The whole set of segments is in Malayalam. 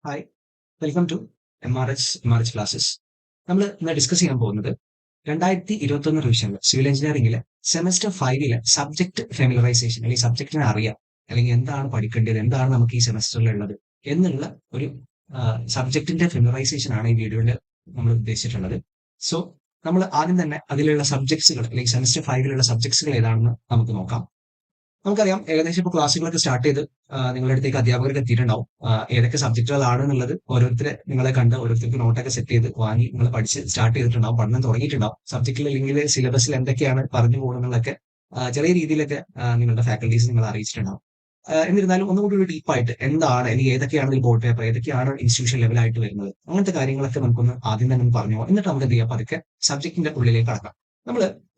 Hi, welcome to M R H classes. നമ്മൾ ഇന്ന് ഡിസ്കസ് ചെയ്യാൻ പോകുന്നത് 2021 റിവിഷനിൽ സിവിൽ എഞ്ചിനീയറിംഗിലെ സെമസ്റ്റർ 5 സബ്ജക്ട് ഫെമിലറൈസേഷൻ, അല്ലെങ്കിൽ സബ്ജക്റ്റിനെ അറിയാം, അല്ലെങ്കിൽ എന്താണ് പഠിക്കേണ്ടത്, എന്താണ് നമുക്ക് ഈ സെമസ്റ്ററിൽ ഉള്ളത് എന്നുള്ള ഒരു സബ്ജക്റ്റിന്റെ ഫെമിലറൈസേഷൻ ആണ് ഈ വീഡിയോയിൽ നമ്മൾ ഉദ്ദേശിച്ചിട്ടുള്ളത്. സോ നമ്മൾ ആദ്യം തന്നെ അതിലുള്ള സബ്ജക്ട്സുകൾ, അല്ലെങ്കിൽ സെമസ്റ്റർ 5 സബ്ജക്ട്സുകൾ ഏതാണെന്ന് നമുക്ക് നോക്കാം. നമുക്കറിയാം, ഏകദേശം ഇപ്പോൾ ക്ലാസ്സുകളൊക്കെ സ്റ്റാർട്ട് ചെയ്ത് നിങ്ങളുടെ അടുത്തേക്ക് അധ്യാപകർക്ക് എത്തിയിട്ടുണ്ടാവും. ഏതൊക്കെ സബ്ജക്റ്റുകളാണ് എന്നുള്ളത് ഓരോരുത്തരെ നിങ്ങളെ കണ്ട് ഓരോരുത്തർക്ക് നോട്ടൊക്കെ സെറ്റ് ചെയ്ത് വാങ്ങി നിങ്ങൾ പഠിച്ച് സ്റ്റാർട്ട് ചെയ്തിട്ടുണ്ടാവും, പഠനം തുടങ്ങിയിട്ടുണ്ടാവും. സബ്ജക്റ്റിൽ അല്ലെങ്കിൽ സിലബസിൽ എന്തൊക്കെയാണ് പറഞ്ഞു പോകുന്നതൊക്കെ ചെറിയ രീതിയിലൊക്കെ നിങ്ങളുടെ ഫാക്കൽറ്റീസ് നിങ്ങളെ അറിയിച്ചിട്ടുണ്ടാവും. എന്നിരുന്നാലും ഒന്നുകൂടി ഒരു ഡീപ്പായിട്ട് എന്താണ്, അല്ലെങ്കിൽ ഏതൊക്കെയാണ് ഈ ബോർഡ് പേപ്പർ, ഏതൊക്കെയാണ് ഇൻസ്റ്റിറ്റ്യൂഷൻ ലെവലായിട്ട് വരുന്നത്, അങ്ങനത്തെ കാര്യങ്ങളൊക്കെ നമുക്കൊന്ന് ആദ്യം തന്നെ പറഞ്ഞു പോകാം. എന്നിട്ട് നമുക്ക് എന്ത് ചെയ്യാം, പതുക്കെ സബ്ജക്റ്റിന്റെ ഉള്ളിലേക്ക് കടക്കാം.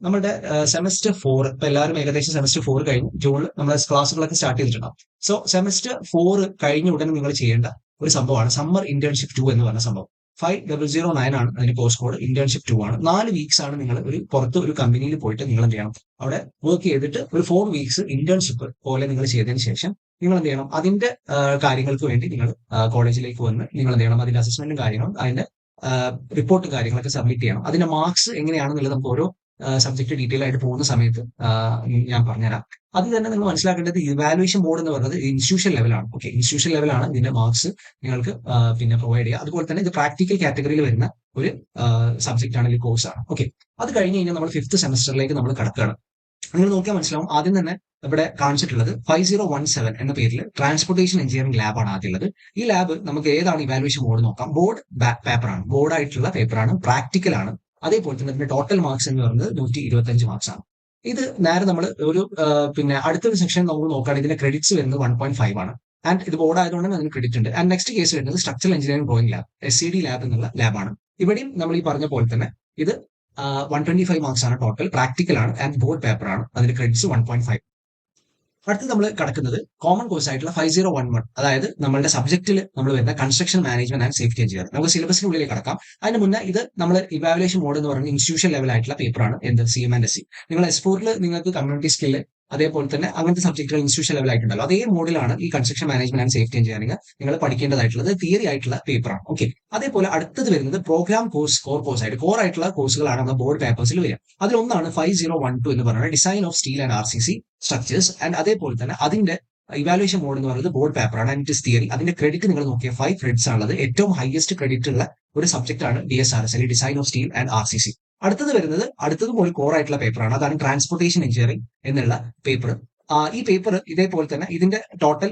നമ്മുടെ സെമസ്റ്റർ 4 ഇപ്പൊ എല്ലാവരും ഏകദേശം സെമസ്റ്റർ 4 കഴിഞ്ഞു. ജൂണിൽ നമ്മുടെ ക്ലാസ്സുകളൊക്കെ സ്റ്റാർട്ട് ചെയ്തിട്ടുണ്ടാവും. സോ സെമസ്റ്റർ 4 കഴിഞ്ഞ ഉടനെ നിങ്ങൾ ചെയ്യേണ്ട ഒരു സംഭവമാണ് സമ്മർ ഇന്റേൺഷിപ്പ് 2 എന്ന് പറഞ്ഞ സംഭവം. 5009 ആണ് അതിന്റെ കോഴ്സ് കോഡ്. ഇന്റേൺഷിപ്പ് 2 ആണ്. 4 വീക്സ് ആണ് നിങ്ങൾ പുറത്ത് ഒരു കമ്പനിയിൽ പോയിട്ട് നിങ്ങൾ എന്ത് ചെയ്യണം, അവിടെ വർക്ക് ചെയ്തിട്ട് ഒരു 4 വീക്സ് ഇന്റേൺഷിപ്പ് പോലെ നിങ്ങൾ ചെയ്തതിന് ശേഷം നിങ്ങൾ എന്ത് ചെയ്യണം, അതിന്റെ കാര്യങ്ങൾക്ക് വേണ്ടി നിങ്ങൾ കോളേജിലേക്ക് വന്ന് നിങ്ങൾ എന്ത് ചെയ്യണം, അതിന്റെ അസസ്മെന്റും കാര്യങ്ങളും അതിന്റെ റിപ്പോർട്ടും കാര്യങ്ങളൊക്കെ സബ്മിറ്റ് ചെയ്യണം. അതിന്റെ മാർക്സ് എങ്ങനെയാണെന്നുള്ളത് നമുക്ക് ഓരോ സബ്ജക്ട് ഡീറ്റെയിൽ ആയിട്ട് പോകുന്ന സമയത്ത് ഞാൻ പറഞ്ഞുതരാം. അത് തന്നെ നിങ്ങൾ മനസ്സിലാക്കേണ്ടത്, ഇവാലുവേഷൻ ബോർഡ് എന്ന് പറയുന്നത് ഇൻസ്റ്റിറ്റ്യൂഷൻ ലെവലാണ്. ഓക്കെ, ഇൻസ്റ്റിറ്റ്യൂഷൻ ലെവലാണ് ഇതിന്റെ മാർക്സ് നിങ്ങൾക്ക് പിന്നെ പ്രൊവൈഡ് ചെയ്യുക. അതുപോലെ തന്നെ ഇത് പ്രാക്ടിക്കൽ കാറ്റഗറിയിൽ വരുന്ന ഒരു സബ്ജക്ട് ആണ്, അല്ലെങ്കിൽ കോഴ്സ് ആണ്. ഓക്കെ, അത് കഴിഞ്ഞ് കഴിഞ്ഞാൽ നമ്മൾ 5th സെമസ്റ്ററിലേക്ക് നമ്മൾ കടക്കുകയാണ്. നിങ്ങൾ നോക്കിയാൽ മനസ്സിലാവും, ആദ്യം തന്നെ ഇവിടെ കാണിച്ചിട്ടുള്ളത് 5017 എന്ന പേരിൽ ട്രാൻസ്പോർട്ടേഷൻ എഞ്ചിനീയറിംഗ് ലാബാണ് ആദ്യമുള്ളത്. ഈ ലാബ് നമുക്ക് ഏതാണ് ഇവാലുവേഷൻ ബോർഡ് നോക്കാം. ബോർഡ് പേപ്പറാണ്, ബോർഡായിട്ടുള്ള പേപ്പറാണ്, പ്രാക്ടിക്കൽ ആണ്. അതേപോലെ തന്നെ ഇതിന്റെ ടോട്ടൽ മാർക്സ് എന്ന് പറയുന്നത് 125 മാർക്സ് ആണ്. ഇത് നേരെ നമ്മൾ ഒരു പിന്നെ അടുത്തൊരു സെക്ഷൻ നമ്മൾ നോക്കുകയാണെങ്കിൽ ഇതിന്റെ ക്രെഡിറ്റ്സ് വരുന്നത് 1.5 ആണ്. ആൻഡ് ഇത് ബോർഡ് ആയതുകൊണ്ട് അതിന് ക്രെഡിറ്റ് ഉണ്ട്. ആൻഡ് നെക്സ്റ്റ് കേസ് വരുന്നത് structural engineering drawing lab, SCD lab എന്നുള്ള ലാബാണ്. ഇവിടെയും നമ്മൾ ഈ പറഞ്ഞ പോലെ തന്നെ ഇത് 125 മാർക്സ് ആണ് ടോട്ടൽ, പ്രാക്ടിക്കൽ ആണ് ആൻഡ് ബോർഡ് പേപ്പർ ആണ്. അതിന്റെ ക്രെഡിറ്റ്സ് 1.5. അടുത്ത് നമ്മൾ കടക്കുന്നത് കോമൺ കോഴ്സ് ആയിട്ടുള്ള 5011, അതായത് നമ്മളുടെ സബ്ജക്റ്റിൽ നമ്മൾ വരുന്ന construction management and safety engineer. നമുക്ക് സിലബസിനുള്ളിലേക്ക് കടക്കാം. അതിന് മുന്നേ ഇത് നമ്മൾ ഇവാലുവേഷൻ മോഡ് എന്ന് പറയുന്ന ഇൻസ്റ്റിറ്റ്യൂഷൻ ലെവൽ ആയിട്ടുള്ള പേപ്പറാണ്. എന്ത് CM ആൻഡ് SC. നിങ്ങൾ S4 നിങ്ങൾക്ക് കമ്മ്യൂണിറ്റി സ്കില്ല് അതേപോലെ തന്നെ അങ്ങനത്തെ സബ്ജക്റ്റുകൾ ഇൻസ്റ്റിറ്റ്യൂഷൻ ലെവൽ ആയിട്ടുണ്ടല്ലോ, അതേ മോഡിലാണ് ഈ construction management and safety engineering നിങ്ങൾ പഠിക്കേണ്ടതായിട്ടുള്ളത്. തിയറി ആയിട്ടുള്ള പേപ്പറാണ്. ഓക്കെ, അതേപോലെ അടുത്തത് വരുന്നത് പ്രോഗ്രാം കോഴ്സ്, കോർ ആയിട്ട് കോർ ആയിട്ടുള്ള കോഴ്സുകളാണ് നമ്മുടെ ബോർഡ് പേപ്പേഴ്സിൽ വരിക. അതിലൊന്നാണ് 5012 എന്ന് പറയുന്നത് design of steel and RCC structures. And അതേപോലെ തന്നെ അതിന്റെ ഇവാലുവേഷൻ മോഡ് എന്ന് പറയുന്നത് ബോർഡ് പേപ്പറാണ് ആൻഡ് ഇറ്റ് ഇസ് തിയറി. അതിന്റെ ക്രെഡിറ്റ് നിങ്ങൾ നോക്കിയ 5 ക്രെഡിറ്റ്സ് ആണുള്ളത്. ഏറ്റവും ഹയസ്റ്റ് ക്രെഡിറ്റ് ഉള്ള ഒരു സബ്ജക്ട് ആണ് DSRS, അല്ലെങ്കിൽ design of steel and RCC. അടുത്തതും ഒരു കോർ ആയിട്ടുള്ള പേപ്പറാണ്. അതാണ് ട്രാൻസ്പോർട്ടേഷൻ എഞ്ചിനീയറിംഗ് എന്നുള്ള പേപ്പർ. ഈ പേപ്പർ ഇതേപോലെ തന്നെ ഇതിന്റെ ടോട്ടൽ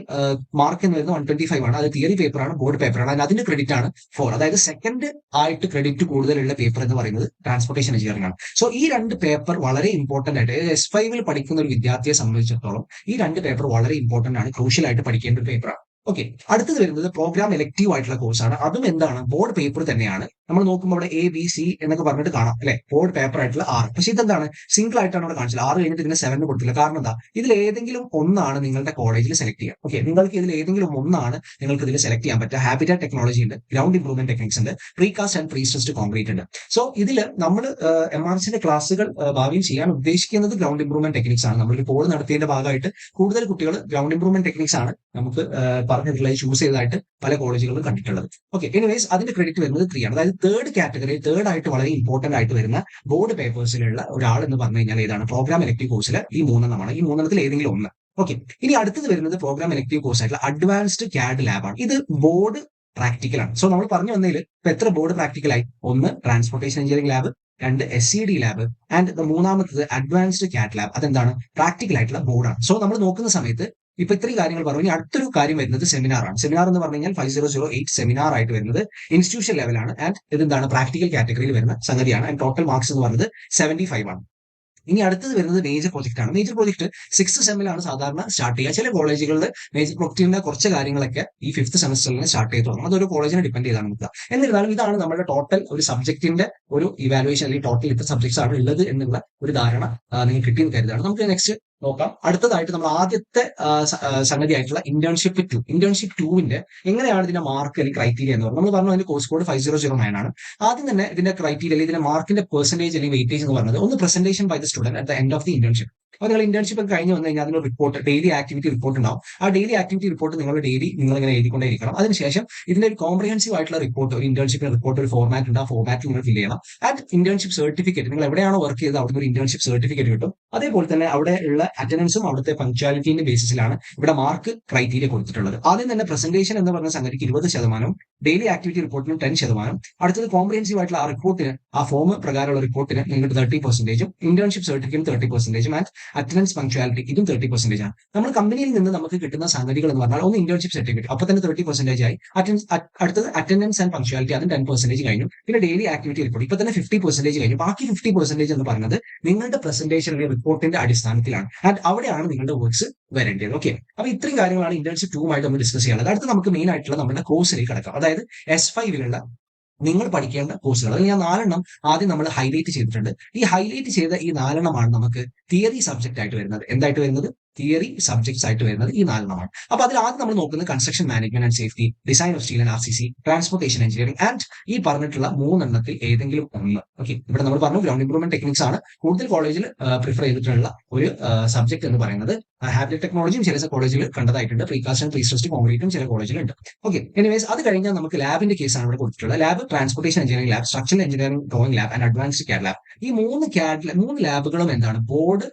മാർക്ക് എന്ന് വരുന്നത് 125 ആണ്. അത് തിയറി പേപ്പറാണ്, ബോർഡ് പേപ്പറാണ്. അതിന്റെ ക്രെഡിറ്റ് ആണ് 4. അതായത് സെക്കൻഡ് ആയിട്ട് ക്രെഡിറ്റ് കൂടുതലുള്ള പേപ്പർ എന്ന് പറയുന്നത് ട്രാൻസ്പോർട്ടേഷൻ എഞ്ചിനീയറിംഗ് ആണ്. സോ ഈ രണ്ട് പേപ്പർ വളരെ ഇമ്പോർട്ടന്റ് ആയിട്ട് S5 പഠിക്കുന്ന ഒരു വിദ്യാർത്ഥിയെ സംബന്ധിച്ചിടത്തോളം ഈ രണ്ട് പേപ്പർ വളരെ ഇമ്പോർട്ടന്റ് ആണ്, ക്രൂഷ്യൽ ആയിട്ട് പഠിക്കേണ്ട ഒരു പേപ്പറാണ്. ഓക്കെ, അടുത്തത് വരുന്നത് പ്രോഗ്രാം എലക്റ്റീവ് ആയിട്ടുള്ള കോഴ്സാണ്. അതും എന്താണ്, ബോർഡ് പേപ്പർ തന്നെയാണ്. നമ്മൾ നോക്കുമ്പോൾ അവിടെ ABC എന്നൊക്കെ പറഞ്ഞിട്ട് കാണാം അല്ലെ, ബോർഡ് പേപ്പർ ആയിട്ടുള്ള 6. പക്ഷെ ഇതെന്താണ്, സിംഗിൾ ആയിട്ടാണ് അവിടെ കാണിച്ചത്. 6 കഴിഞ്ഞിട്ട് ഇതിന് 7 കൊടുത്തില്ല. കാരണം എന്താ, ഇതിൽ ഏതെങ്കിലും ഒന്നാണ് നിങ്ങളുടെ കോളേജിൽ സെലക്ട് ചെയ്യുക. ഓക്കെ, നിങ്ങൾക്ക് ഇതിൽ ഏതെങ്കിലും ഒന്നാണ് നിങ്ങൾക്ക് ഇതിൽ സെലക്ട് ചെയ്യാൻ പറ്റുക. ഹാബിറ്റാറ്റ് ടെക്നോളജി ഉണ്ട്, ഗ്രൗണ്ട് ഇംപ്രൂവ്മെന്റ് ടെക്നിക്സ് ഉണ്ട്, പ്രീകാസ്റ്റ് ആൻഡ് പ്രീസ്ട്രസ്ഡ് കോൺക്രീറ്റ് ഉണ്ട്. സോ ഇതിൽ നമ്മൾ MRCന്റെ ക്ലാസ്സുകൾ ഭാവിയിൽ ചെയ്യാൻ ഉദ്ദേശിക്കുന്നത് ഗ്രൗണ്ട് ഇംപ്രൂവ്മെന്റ് ടെക്നിക്സ് ആണ്. നമ്മളൊരു കോഡ് നടത്തിയതിന്റെ ഭാഗമായിട്ട് കൂടുതൽ കുട്ടികൾ ഗ്രൗണ്ട് ഇംപ്രൂവ്മെന്റ് ടെക്നിക്സ് ആണ് നമുക്ക് പറഞ്ഞിട്ടുള്ളത്, ചൂസ് ചെയ്തതായിട്ട് പല കോളേജുകളും കണ്ടിട്ടുള്ളത്. ഓക്കെ, എനിവേസ് അതിന്റെ ക്രെഡിറ്റ് വരുന്നത് 3 ആണ്. അതായത് തേർഡ് കാറ്റഗറി, തേർഡ് ആയിട്ട് വളരെ ഇമ്പോർട്ടന്റ് ആയിട്ട് വരുന്ന ബോർഡ് പേപ്പേഴ്സിലുള്ള ഒരാൾ എന്ന് പറഞ്ഞു കഴിഞ്ഞാൽ ഏതാണ്, പ്രോഗ്രാം എലക്റ്റീവ് കോഴ്സിലെ ഈ 3 ഈ 3 ഏതെങ്കിലും ഒന്ന്. ഓക്കെ, ഇനി അടുത്തത് വരുന്നത് പ്രോഗ്രാം എലക്റ്റീവ് കോഴ്സ് ആയിട്ടുള്ള അഡ്വാൻസ്ഡ് CAD ലാബാണ്. ഇത് ബോർഡ് പ്രാക്ടിക്കൽ ആണ്. സോ നമ്മൾ പറഞ്ഞു വന്നതിൽ ഇപ്പൊ എത്ര ബോർഡ് പ്രാക്ടിക്കലായി? 1 transportation engineering lab, 2 SCD lab and മൂന്നാമത്തത് അഡ്വാൻസ്ഡ് CAD ലാബ്. അതെന്താണ്, പ്രാക്ടിക്കൽ ആയിട്ടുള്ള ബോർഡാണ്. സോ നമ്മൾ നോക്കുന്ന സമയത്ത് ഇപ്പൊ ഇത്രയും കാര്യങ്ങൾ പറഞ്ഞു. ഇനി അടുത്തൊരു കാര്യം വരുന്നത് സെമിനാർ ആണ്. സെമിനാർ എന്ന് പറഞ്ഞു കഴിഞ്ഞാൽ 5008 സെമിനാർ ആയിട്ട് വരുന്നത് ഇൻസ്റ്റിറ്റ്യൂഷൻ ലെവലാണ്. ആൻഡ് ഇതെന്താണ്, പ്രാക്ടിക്കൽ കാറ്റഗറിയിൽ വരുന്ന സംഗതിയാണ്. ആൻഡ് ടോട്ടൽ മാർക്സ് എന്ന് പറയുന്നത് 75 ആണ്. ഇനി അടുത്തത് വരുന്നത് മേജർ പ്രോജക്റ്റ് ആണ്. മേജർ പ്രോജക്റ്റ് 6th സെമ്മിലാണ് സാധാരണ സ്റ്റാർട്ട് ചെയ്യുക. ചില കോളേജുകളിൽ മേജർ പ്രോജക്റ്റിന്റെ കുറച്ച് കാര്യങ്ങളൊക്കെ ഈ 5th സെമസ്റ്ററിൽ സ്റ്റാർട്ട് ചെയ്ത് തുടങ്ങും. അതൊരു കോളേജിനെ ഡിപ്പെൻഡ് ചെയ്താണ് നമുക്ക്. എന്നിരുന്നാലും ഇതാണ് നമ്മുടെ ടോട്ടൽ ഒരു സബ്ജക്റ്റിന്റെ ഒരു ഇവാലുവേഷൻ, അല്ലെങ്കിൽ ടോട്ടൽ ഇത്ര സബ്ജക്ട്സ് ആണ് ഉള്ളത് എന്നുള്ള ഒരു ധാരണ നിങ്ങൾക്ക് കിട്ടിയെന്ന് കരുതാണ്. നമുക്ക് നെക്സ്റ്റ് നോക്കാം. അടുത്തതായിട്ട് നമ്മൾ ആദ്യത്തെ സംഗതി ആയിട്ടുള്ള ഇന്റേൺഷിപ്പ് 2. ഇന്റേൺഷിപ്പ് 2 എങ്ങനെയാണ് ഇതിന്റെ മാർക്ക് അല്ലെങ്കിൽ ക്രൈറ്റീരിയ എന്ന് പറയുന്നത്. നമ്മൾ പറഞ്ഞു അതിന്റെ കോഴ്സ് കോഡ് 5009 ആണ്. ആദ്യം തന്നെ ഇതിന്റെ ക്രൈറ്റീരിയ, ഇതിന്റെ മാർക്കിന്റെ പെർസെന്റേജ് അല്ലെങ്കിൽ വെയിറ്റേജ് എന്ന് പറയുന്നത് ഒന്ന് presentation by the student at the end of the internship. അപ്പോൾ നിങ്ങൾ ഇന്റേൺഷിപ്പ് ഒക്കെ കഴിഞ്ഞ് വന്നു കഴിഞ്ഞാൽ അതിന് റിപ്പോർട്ട്, ഡെയിലി ആക്ടിവിറ്റി റിപ്പോർട്ട് ഉണ്ടാവും. ആ ഡെയിലി ആക്ടിവിറ്റി റിപ്പോർട്ട് നിങ്ങൾ ഡെയിലി നിങ്ങൾ ഇങ്ങനെ എഴുതിക്കൊണ്ടേയിരിക്കണം. അതിനുശേഷം ഇതിന്റെ ഒരു കോംപ്രിഹെൻസീവ് ആയിട്ടുള്ള റിപ്പോർട്ട്, ഒരു ഇന്റേൺഷിപ്പ് റിപ്പോർട്ട്, ഒരു ഫോർമാറ്റ് ഉണ്ട്. ആ ഫോർമാറ്റിൽ നിങ്ങൾ ഫിൽ ചെയ്യണം. ആൻഡ് ഇന്റേൺഷിപ്പ് സർട്ടിഫിക്കറ്റ്, നിങ്ങൾ എവിടെയാണോ വർക്ക് ചെയ്തത് അവിടെ ഒരു ഇന്റേൺഷിപ്പ് സർട്ടിഫിക്കറ്റ് കിട്ടും. അതേപോലെ തന്നെ അവിടെ ഉള്ള അറ്റൻഡൻസും അവിടുത്തെ പങ്ക്ച്വാലിറ്റിന്റെ ബേസിസിലാണ് ഇവിടെ മാർക്ക് ക്രൈറ്റീരിയ കൊടുത്തിട്ടുള്ളത്. ആദ്യം തന്നെ പ്രസന്റേഷൻ എന്ന് പറഞ്ഞ സംഗതിക്ക് 20%, ഡെയിലി ആക്ടിവിറ്റി റിപ്പോർട്ടിന് 10%, അടുത്തത് കോംപ്രിഹെൻസീവ് ആയിട്ടുള്ള ആ റിപ്പോർട്ടിന്, ആ ഫോം പ്രകാരമുള്ള റിപ്പോർട്ടിന് നിങ്ങൾക്ക് 30%, internship certificate 30%, and attendance punctuality ഇതും 30% ആണ്. നമ്മൾ കമ്പനിയിൽ നിന്ന് നമുക്ക് കിട്ടുന്ന സംഗതികൾ എന്ന് പറഞ്ഞാൽ ഒന്ന് ഇന്റേൺഷിപ്പ് സർട്ടിഫിക്കറ്റ്, അപ്പൊ തന്നെ 30% ആയി. അടുത്തത് അറ്റൻഡൻസ് ആൻഡ് പങ്ക്ച്വാലിറ്റി, അതും 10% കഴിഞ്ഞു. പിന്നെ ഡെയിലി ആക്ടിവിറ്റി റിപ്പോർട്ട് ഇപ്പൊ തന്നെ 50% കഴിഞ്ഞു. ബാക്കി 50% എന്ന് പറയുന്നത് നിങ്ങളുടെ പ്രസന്റേഷനിലെ റിപ്പോർട്ടിന്റെ അടിസ്ഥാനത്തിലാണ്. ആൻഡ് അവിടെയാണ് നിങ്ങളുടെ വർക്ക്സ് വരേണ്ടത്. ഓക്കെ, അപ്പൊ ഇത്രയും കാര്യങ്ങളാണ് ഇന്റേൺഷിപ്പ് 2 ആയിട്ട് നമ്മൾ ഡിസ്കസ് ചെയ്യാനുള്ളത്. അടുത്ത് നമുക്ക് മെയിൻ ആയിട്ടുള്ള നമ്മുടെ കോഴ്സിലേക്ക് കടക്കാം. അതായത് S5 നിങ്ങൾ പഠിക്കേണ്ട കോഴ്സുകൾ. അതിൽ ഞാൻ 4 ആദ്യം നമ്മൾ ഹൈലൈറ്റ് ചെയ്തിട്ടുണ്ട്. ഈ ഹൈലൈറ്റ് ചെയ്ത ഈ 4 നമുക്ക് തിയറി സബ്ജക്റ്റ് ആയിട്ട് വരുന്നത്. എന്തായിട്ട് വരുന്നത്? തിയറി സബ്ജക്ട്സ് ആയിട്ട് വരുന്നത് ഈ 4 അപ്പൊ അതിൽ ആദ്യം നമ്മൾ നോക്കുന്നത് construction management and safety, design of steel and RCC, transportation engineering, and ഈ പറഞ്ഞിട്ടുള്ള 3 ഏതെങ്കിലും ഒന്ന്. ഓക്കെ, ഇവിടെ നമ്മൾ പറഞ്ഞു ഗ്രൗണ്ട് ഇംപ്രൂവ്മെന്റ് ടെക്നിക്സ് ആണ് കൂടുതൽ കോളേജിൽ പ്രിഫർ ചെയ്തിട്ടുള്ള ഒരു സബ്ജക്ട് എന്ന് പറയുന്നത്. ഹാബിറ്ററ്റ് ടെക്നോളജിയും ചില കോളേജിൽ കണ്ടതായിട്ടുണ്ട്. പ്രീകാസ്റ്റ് ആൻഡ് പ്രീസ്ട്രസ്ഡ് കോൺക്രീറ്റും ചില കോളേജിലുണ്ട്. ഓക്കെ, എനിവേസ് അത് കഴിഞ്ഞാൽ നമുക്ക് ലാബിന്റെ കേസാണ് ഇവിടെ കൊടുത്തിട്ടുള്ളത്. Lab transportation engineering lab, structural engineering drawing lab and advanced CAD lab. ഈ 3 ലാബുകളും എന്താണ്? ബോർഡ്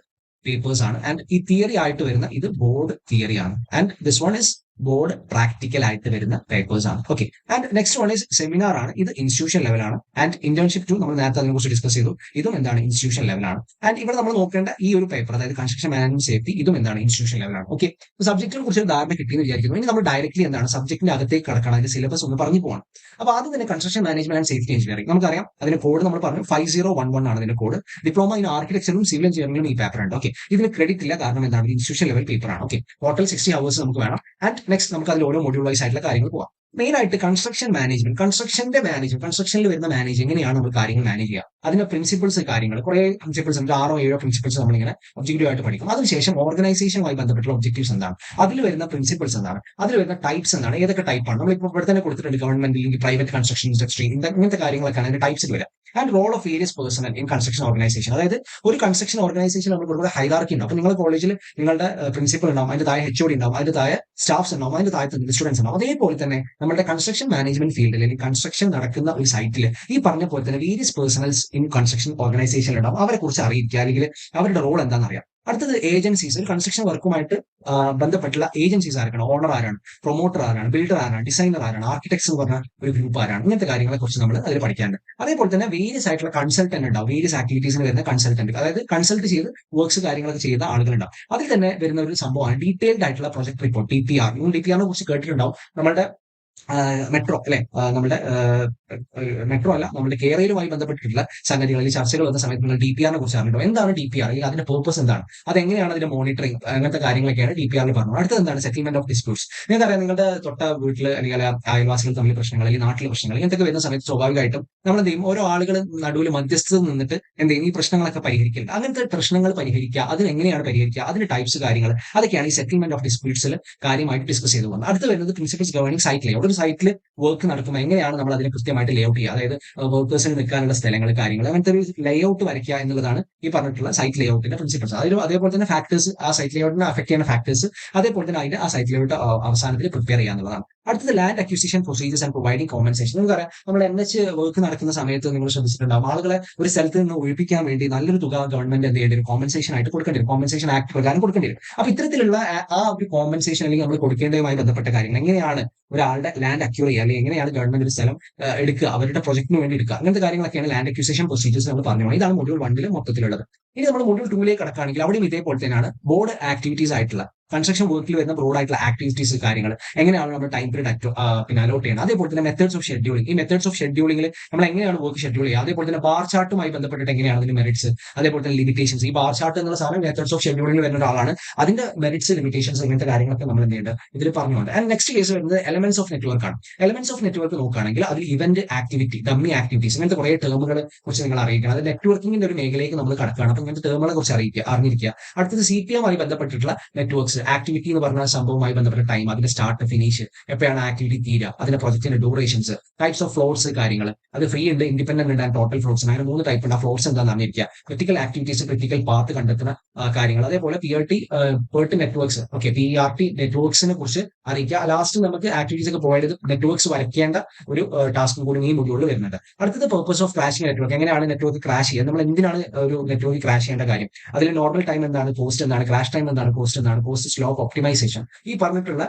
പേപ്പേഴ്സ് ആണ്. ആൻഡ് ഈ തിയറി ആയിട്ട് വരുന്ന ഇത് ബോർഡ് തിയറി ആണ്. And this one is board practical ആയിട്ട് വരുന്ന പേപ്പേഴ്സ് ആണ്. Okay, and next one is seminar ആണ്. ഇത് ഇൻസ്റ്റിറ്റ്യൂഷൻ ലെവലാണ്. ആൻഡ് ഇന്റേൺഷിപ്പ് 2 നമ്മൾ നേരത്തെ അതിനെ കുറിച്ച് ഡിസ്കസ് ചെയ്തു. ഇതും എന്താണ്? ഇൻസ്റ്റിറ്റ്യൂഷൻ ലെവലാണ്. ആൻഡ് ഇവിടെ നമ്മൾ നോക്കേണ്ട ഈ ഒരു പേപ്പർ, അതായത് കൺസ്ട്രക്ഷൻ മാനേജ്മെന്റ് സേഫ്റ്റി, ഇതും എന്താണ്? ഇൻസ്റ്റിറ്റ്യൂഷൻ ലെവലാണ്. ഓക്കെ, സബ്ജക്റ്റിനെ കുറിച്ച് ധാരണ കിട്ടിയെന്ന് വിചാരിക്കുന്നു. ഇനി നമ്മൾ ഡയറക്ട്ലി എന്താണ് സബ്ജക്റ്റിന്റെ അകത്തേക്ക് കടക്കണം, അതിന്റെ സിലബസ് ഒന്ന് പറഞ്ഞു പോകണം. അപ്പൊ ആദ്യം തന്നെ construction management and safety engineering നമുക്കറിയാം. അതിന്റെ കോഡ് നമ്മൾ പറഞ്ഞു 5011 ആണ് ഇതിന്റെ കോഡ്. ഡിപ്ലോമ ഇൻ ആർക്കിടെക്ചറും സിവിൽ എഞ്ചിനീയറിംഗിലും ഈ പേപ്പർ ഉണ്ട്. ഓക്കെ, ഇതിന് ക്രെഡിറ്റ് ഇല്ല, കാരണം എന്താണ്? ഇൻസ്റ്റിറ്റ്യൂഷൻ ലെവൽ പേപ്പർ ആണ്. ഓക്കെ, ടോട്ടൽ 60 hours നമുക്ക് വേണം. ആൻഡ് നെക്സ്റ്റ് നമുക്ക് അതിൽ ഓരോ മൊഡ്യൂൾ വൈസ് ആയിട്ടുള്ള കാര്യങ്ങൾ പോവാം. മെയിൻ ആയിട്ട് കൺസ്ട്രക്ഷൻ മാനേജ്മെന്റ്, കൺസ്ട്രക്ഷനിൽ വരുന്ന മാനേജ് എങ്ങനെയാണ് നമ്മൾ കാര്യങ്ങൾ മാനേജ് ചെയ്യുക, അതിന്റെ പ്രിൻസിപ്പിൾസ്, കാര്യങ്ങൾ കുറെ പ്രിൻസിപ്പിൾസ് ഉണ്ട്. 6 or 7 പ്രിൻസിപ്പിൾസ് നമ്മളിങ്ങനെ ഒബ്ജക്റ്റീവ് ആയിട്ട് പഠിക്കും. അതിനുശേഷം ഓർഗനൈസേഷനുമായി ബന്ധപ്പെട്ടുള്ള ഒബ്ജക്റ്റീവ്സ് എന്താണ്, അതിൽ വരുന്ന പ്രിൻസിപ്പിൾസ് എന്താണ്, അതിൽ വരുന്ന ടൈപ്സ് എന്താണ്, ഏതൊക്കെ ടൈപ്പാണ് നമ്മളിപ്പോൾ ഇവിടെ തന്നെ കൊടുത്തിട്ടുണ്ട്. ഗവൺമെന്റ് അല്ലെങ്കിൽ പ്രൈവറ്റ് കൺസ്ട്രക്ഷൻ ഇൻഡസ്ട്രി, ഇങ്ങനത്തെ കാര്യങ്ങളൊക്കെയാണ് അതിന്റെ ടൈപ്സിൽ വരിക. And role of various personnel in construction organization, അതായത് ഒരു കൺസ്ട്രക്ഷൻ ഓർഗനൈസേഷൻ നമ്മൾ കൊടുക്കുന്ന ഹൈറാർക്കി ഉണ്ടാവും. അപ്പൊ നിങ്ങളുടെ കോളേജിൽ നിങ്ങളുടെ പ്രിൻസിപ്പൽ ഉണ്ടാവും, അതിന്റെ താഴെ HOD ഉണ്ടാവും, അതിന്റെ താഴെ സ്റ്റാഫ്സ് ഉണ്ടാവും, അതിന്റെ താഴെ സ്റ്റുഡൻസ് ഉണ്ടാവും. അതേപോലെ തന്നെ നമ്മുടെ കൺസ്ട്രക്ഷൻ മാനേജ്മെന്റ് ഫീൽഡിൽ അല്ലെങ്കിൽ കൺസ്ട്രക്ഷൻ നടക്കുന്ന ഒരു സൈറ്റിൽ ഈ പറഞ്ഞ പോലെ തന്നെ various personnels in construction organisation ഉണ്ടാവും. അവരെ കുറിച്ച് അറിയിക്കുക, അല്ലെങ്കിൽ അവരുടെ റോൾ എന്താണെന്ന് അറിയാം. അടുത്തത് ഏജൻസീസ്, ഒരു കൺസ്ട്രക്ഷൻ വർക്കുമായിട്ട് ബന്ധപ്പെട്ടുള്ള ഏജൻസീസ് ആരാണ്, ഓണർ ആരാണ്, പ്രൊമോട്ടർ ആരാണ്, ബിൽഡർ ആരാണ്, ഡിസൈനർ ആരാണ്, ആർക്കിടെക്ട്സ് എന്ന് പറഞ്ഞ ഒരു ഗ്രൂപ്പ് ആരാണ്, ഇങ്ങനത്തെ കാര്യങ്ങളെ കുറിച്ച് നമ്മൾ അതിൽ പഠിക്കാനുണ്ട്. അതേപോലെ തന്നെ വേരിയസ് ആയിട്ടുള്ള കൺസൾട്ടന്റ് ഉണ്ടാവും, വേരിയസ് ആക്ടിവിറ്റീസിന് വരുന്ന കൺസൾട്ടന്റ്, അതായത് കൺസൾട്ട് ചെയ്ത് വർക്ക്സ് കാര്യങ്ങളൊക്കെ ചെയ്ത ആളുകളുണ്ടാവും. അതിൽ തന്നെ വരുന്ന ഒരു സംഭവമാണ് ഡീറ്റെയിൽഡ് ആയിട്ടുള്ള പ്രൊജക്ട് റിപ്പോർട്ട്, DPR. DPRനെ കുറിച്ച് കേട്ടിട്ടുണ്ടാവും. നമ്മുടെ മെട്രോ അല്ലെ, നമ്മുടെ മെട്രോ അല്ല, നമ്മുടെ കേരളയുമായി ബന്ധപ്പെട്ടിട്ടുള്ള സംഗതികൾ അല്ലെങ്കിൽ ചർച്ചകൾ വന്ന സമയത്ത് നിങ്ങൾ DPRനെ കുറിച്ച് അറിഞ്ഞിട്ടോ? എന്താണ് DPR, അല്ലെങ്കിൽ അതിന്റെ പേർപ്പസ് എന്താണ്, അതെങ്ങനെയാണ് അതിന്റെ മോണിറ്ററിംഗ്, അങ്ങനത്തെ കാര്യങ്ങളൊക്കെയാണ് DPRൽ പറഞ്ഞത്. അടുത്തത് എന്താണ്? Settlement of disputes. നിങ്ങൾക്കറിയാം, നിങ്ങളുടെ തൊട്ട വീട്ടിൽ അല്ലെങ്കിൽ അയൽവാസികൾ തമ്മിൽ പ്രശ്നങ്ങൾ, അല്ലെങ്കിൽ നാട്ടിലെ പ്രശ്നങ്ങൾ, ഇങ്ങനത്തെ വരുന്ന സമയത്ത് സ്വാഭാവികമായിട്ടും നമ്മൾ എന്ത് ചെയ്യും? ഓരോ ആളുകൾ നടുവിൽ മധ്യസ്ഥത നിന്നിട്ട് എന്ത് ചെയ്യും? ഈ പ്രശ്നങ്ങളൊക്കെ പരിഹരിക്കില്ല. അങ്ങനത്തെ പ്രശ്നങ്ങൾ പരിഹരിക്കുക, അതിനെങ്ങനെയാണ് പരിഹരിക്കുക, അതിന്റെ ടൈപ്സ്, കാര്യങ്ങൾ, അതൊക്കെയാണ് ഈ സെറ്റിൽമെന്റ് ഓഫ് ഡിസ്പ്യൂട്ട്സിൽ കാര്യമായിട്ട് ഡിസ്കസ് ചെയ്തു പോകുന്നത്. അടുത്ത് വരുന്നത് പ്രിൻസിപ്പിൾസ് ഗവേണിംഗ് സൈറ്റ് ലേഔട്ട്. ഒരു സൈറ്റിൽ വർക്ക് നടക്കുമ്പോൾ എങ്ങനെയാണ് നമ്മൾ അതിനെ കൃത്യമായിട്ട് ലേഔട്ട് ചെയ്യുക, അതായത് വർക്കേഴ്സിന് നിൽക്കാനുള്ള സ്ഥലങ്ങൾ, കാര്യങ്ങൾ, അങ്ങനത്തെ ഒരു ലേഔട്ട് വരയ്ക്കുക എന്നുള്ളതാണ് ഈ പറഞ്ഞിട്ടുള്ള സൈറ്റ് ലേഔട്ടിന്റെ പ്രിൻസിപ്പിൾസ്. അതേപോലെ തന്നെ ഫാക്ടേഴ്സ്, ആ സൈറ്റ് ലേഔട്ടിനെ അഫക്ട് ചെയ്യുന്ന ഫാക്ടേഴ്സ്, അതേപോലെ തന്നെ അതിന്റെ ആ സൈറ്റ് ലേഔട്ട് അവസാനത്തിൽ പ്രിപ്പയർ ചെയ്യുക എന്നുള്ളതാണ്. അടുത്തത് land acquisition procedures and providing compensation. നമുക്കറിയാം, നമ്മൾ NH വർക്ക് നടക്കുന്ന സമയത്ത് നിങ്ങൾ ശ്രദ്ധിച്ചിട്ടുണ്ടാവും, ആളുകളെ ഒരു സ്ഥലത്ത് നിന്ന് ഒഴിപ്പിക്കാൻ വേണ്ടി നല്ലൊരു തുക ഗവൺമെന്റ് എന്ത് ചെയ്യേണ്ടി വരും? കോമ്പൻസേഷൻ ആയിട്ട് കൊടുക്കേണ്ടി വരും, കോമ്പൻസേഷൻ ആക്ട് പ്രകാരം കൊടുക്കേണ്ടി വരും. അപ്പൊ ഇത്തരത്തിലുള്ള ആ ഒരു കോമ്പൻസേഷൻ അല്ലെങ്കിൽ നമ്മൾ കൊടുക്കേണ്ടതുമായി ബന്ധപ്പെട്ട കാര്യങ്ങൾ, എങ്ങനെയാണ് ഒരാളുടെ ലാൻഡ് അക്യൂർ ചെയ്യുക, അല്ലെങ്കിൽ എങ്ങനെയാണ് ഗവൺമെന്റ് ഒരു സ്ഥലം എടുക്കുക, അവരുടെ പ്രൊജക്ടിന് വേണ്ടി എടുക്കുക, അങ്ങനത്തെ കാര്യങ്ങളൊക്കെയാണ് ലാൻഡ് അക്വിസിഷൻ പ്രൊസീജിയേഴ്സ് നമ്മൾ പറഞ്ഞു. ഇതാണ് മൊഡ്യൂൾ 1 മൊത്തത്തിലുള്ളത്. ഇനി നമ്മൾ മൊഡ്യൂൾ 2 കടക്കുകയാണെങ്കിൽ അവിടെയും ഇതേപോലെ തന്നെയാണ് ബോർഡ് ആക്ടിവിറ്റീസ് ആയിട്ടുള്ള കൺസ്ട്രക്ഷൻ വർക്കിൽ വരുന്ന ബ്രോഡ് ആയിട്ടുള്ള ആക്ടിവിറ്റീസ്, കാര്യങ്ങൾ, എങ്ങനെയാണ് നമ്മൾ ടൈം പീരീഡ് പിന്നെ അലോട്ട് ചെയ്യുന്നത്. അതേപോലെ തന്നെ മെത്തേഡ്സ് ഓഫ് ഷെഡ്യൂളിംഗ്. ഈ മെത്തേഡ്സ് ഓഫ് ഷെഡ്യൂളിംഗിൽ നമ്മൾ എങ്ങനെയാണ് വർക്ക് ഷെഡ്യൂൾ ചെയ്യുക, അതേപോലെ തന്നെ ബാർ ചാർട്ടുമായി ബന്ധപ്പെട്ടിട്ട് എങ്ങനെയാണ് അതിന്റെ മെറിറ്റ്സ്, അതേപോലെ തന്നെ ലിമിറ്റേഷൻസ്. ഈ ബാർ ചാർട്ട് എന്നുള്ള സാധനം മെത്തേഡ്സ് ഓഫ് ഷെഡ്യൂളിംഗിൽ വരുന്ന ഒരാളാണ്. അതിന്റെ മെറിറ്റ്സ്, ലിമിറ്റേഷൻസ്, ഇങ്ങനത്തെ കാര്യങ്ങളൊക്കെ നമ്മൾ എന്ത് ചെയ്യുന്നുണ്ട് ഇതിൽ പറഞ്ഞുകൊണ്ട്. ആൻഡ് നെക്സ്റ്റ് കേസ് വരുന്നത് എലമെന്റ്സ് ഓഫ് നെറ്റ്വർക്ക് ആണ്. എലമെന്റ്സ് ഓഫ് നെറ്റ്വർക്ക് നോക്കുകയാണെങ്കിൽ അതിൽ ഇവന്റ് ആക്ടിവിറ്റി, ഡമ്മി ആക്ടിവിറ്റീസ്, ഇങ്ങനത്തെ കുറെ ടേമുകളെ കുറിച്ച് നിങ്ങൾ അറിയിക്കണം. അത് നെറ്റ്വർക്കിംഗിന്റെ ഒരു മേഖലയിലേക്ക് നമ്മൾ കടക്കുകയാണ്. അപ്പൊ ഇങ്ങനത്തെ ടേമുകളെ കുറിച്ച് അറിഞ്ഞിരിക്കുക. അടുത്തത് CPM ആയി ബന്ധപ്പെട്ടിട്ടുള്ള നെറ്റ്വർക്ക്സ്, ആക്ടിവിറ്റി എന്ന് പറഞ്ഞ സംഭവവുമായി ബന്ധപ്പെട്ട ടൈം, അതിന്റെ സ്റ്റാർട്ട് ഫിനിഷ്, എപ്പോഴാണ് ആക്ടിവിറ്റി തീരുക, അതിന്റെ പ്രൊജക്ടിന്റെ ഡ്യൂറേഷൻസ്, ടൈപ്സ് ഓഫ് ഫ്ലോർസ് കാര്യങ്ങൾ, അത് ഫ്രീ ഉണ്ട്, ഇൻഡിപെൻഡന്റ് ഉണ്ട്, ആൻഡ് ടോട്ടൽ ഫ്ലോർസ്, അങ്ങനെ 3 ടൈപ്പ് ഉണ്ട്. ആ ഫ്ലോർസ് എന്താണെന്ന് അറിഞ്ഞിരിക്കുക. ക്രിട്ടിക്കൽ ആക്ടിവിറ്റീസ്, ക്രിട്ടിക്കൽ പാത്ത് കണ്ടെത്തുന്ന കാര്യങ്ങൾ, അതേപോലെ PRT നെറ്റ്വർക്ക്സ്, ഓക്കെ, PRT നെറ്റ്വർക്സിനെ കുറിച്ച് അറിയിക്കുക. ലാസ്റ്റ് നമുക്ക് ആക്ടിവിറ്റീസ് ഒക്കെ പ്രൊവൈഡ് ചെയ്ത് നെറ്റ്വർക്ക്സ് വരയ്ക്കേണ്ട ഒരു ടാസ്കും കൂടി ഈ മൊഡ്യൂളിൽ വരുന്നുണ്ട്. അടുത്തത് പർപ്പസ് ഓഫ് ക്രാഷിംഗ് നെറ്റ്വർക്ക്, എങ്ങനെയാണ് നെറ്റ്വർക്ക് ക്രാഷ് ചെയ്യുക, നമ്മൾ എന്തിനാണ് ഒരു നെറ്റ്വർക്ക് ക്രാഷ് ചെയ്യേണ്ട കാര്യം, അതിൽ നോർമൽ ടൈം എന്താണ്, കോസ്റ്റ് എന്താണ്, ക്രാഷ് ടൈം എന്താണ്, കോസ്റ്റ് എന്താണ്, കോസ്റ്റ് സ്ലോപ്പ് ഒപ്റ്റിമൈസേഷൻ, ഈ പറഞ്ഞിട്ടുള്ള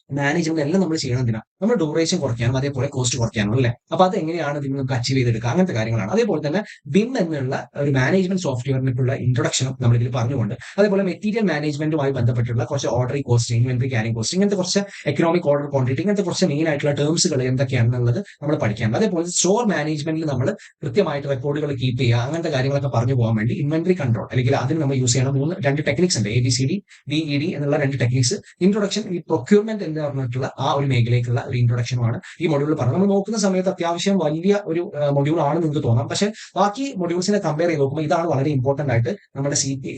മാനേജ്മെന്റ് എല്ലാം നമ്മൾ ചെയ്യണം. എന്തിനാ, നമ്മൾ ഡ്യൂറേഷൻ കുറയ്ക്കാനും അതേപോലെ കോസ്റ്റ് കുറയ്ക്കാനും അല്ലേ. അപ്പൊ അത് എങ്ങനെയാണ് ഇതിന് നമുക്ക് അച്ചീവ് ചെയ്തെടുക്കുക, അങ്ങനത്തെ കാര്യങ്ങളാണ്. അതേപോലെ തന്നെ BIM എന്നുള്ള ഒരു മാനേജ്മെന്റ് സോഫ്റ്റ്വെയറിനുള്ള ഇൻട്രൊഡക്ഷനും നമ്മൾ ഇതിൽ പറഞ്ഞുകൊണ്ട്, അതേപോലെ മെറ്റീരിയൽ മാനേജ്മെന്റുമായി ബന്ധപ്പെട്ടുള്ള കുറച്ച് ഓർഡറി കോസ്റ്റ്, ഇൻവെന്ററി ക്യാരിങ് കോസ്റ്റ്, ഇങ്ങനത്തെ കുറച്ച് എക്കണോമിക് ഓർഡർ ക്വാണ്ടിറ്റി, ഇങ്ങനത്തെ കുറച്ച് മെയിൻ ആയിട്ടുള്ള ടേംസുകൾ എന്തൊക്കെയാണെന്നുള്ളത് നമ്മൾ പഠിക്കാം. അതേപോലെ സ്റ്റോർ മാനേജ്മെന്റിൽ നമ്മൾ കൃത്യമായിട്ട് റെക്കോർഡുകൾ കീപ്പ് ചെയ്യുക, അങ്ങനത്തെ കാര്യങ്ങളൊക്കെ പറഞ്ഞു പോകാൻ വേണ്ടി ഇൻവെന്ററി കൺട്രോൾ, അല്ലെങ്കിൽ അതിന് നമ്മൾ യൂസ് ചെയ്യണം രണ്ട് ടെക്നിക്സ് ഉണ്ട്, ABCD DED എന്നുള്ള 2 ടെക്നിക്സ്. ഇൻട്രൊഡക്ഷൻ, ഈ പ്രൊക്യൂർമെന്റ് എന്ന് പറഞ്ഞിട്ടുള്ള ആ ഒരു മേഖലയ്ക്കുള്ള ഒരു ഇൻട്രൊഡക്ഷനുമാണ് ഈ മൊഡ്യൂളിൽ പറഞ്ഞത്. നമ്മൾ നോക്കുന്ന സമയത്ത് അത്യാവശ്യം വലിയ ഒരു മൊഡ്യൂൾ ആണ് നിങ്ങൾക്ക് തോന്നാം, പക്ഷെ ബാക്കി മൊഡ്യൂൾസിനെ കമ്പയർ ചെയ്ത് നോക്കുമ്പോൾ ഇതാണ് വളരെ ഇമ്പോർട്ടന്റ് ആയിട്ട് നമ്മുടെ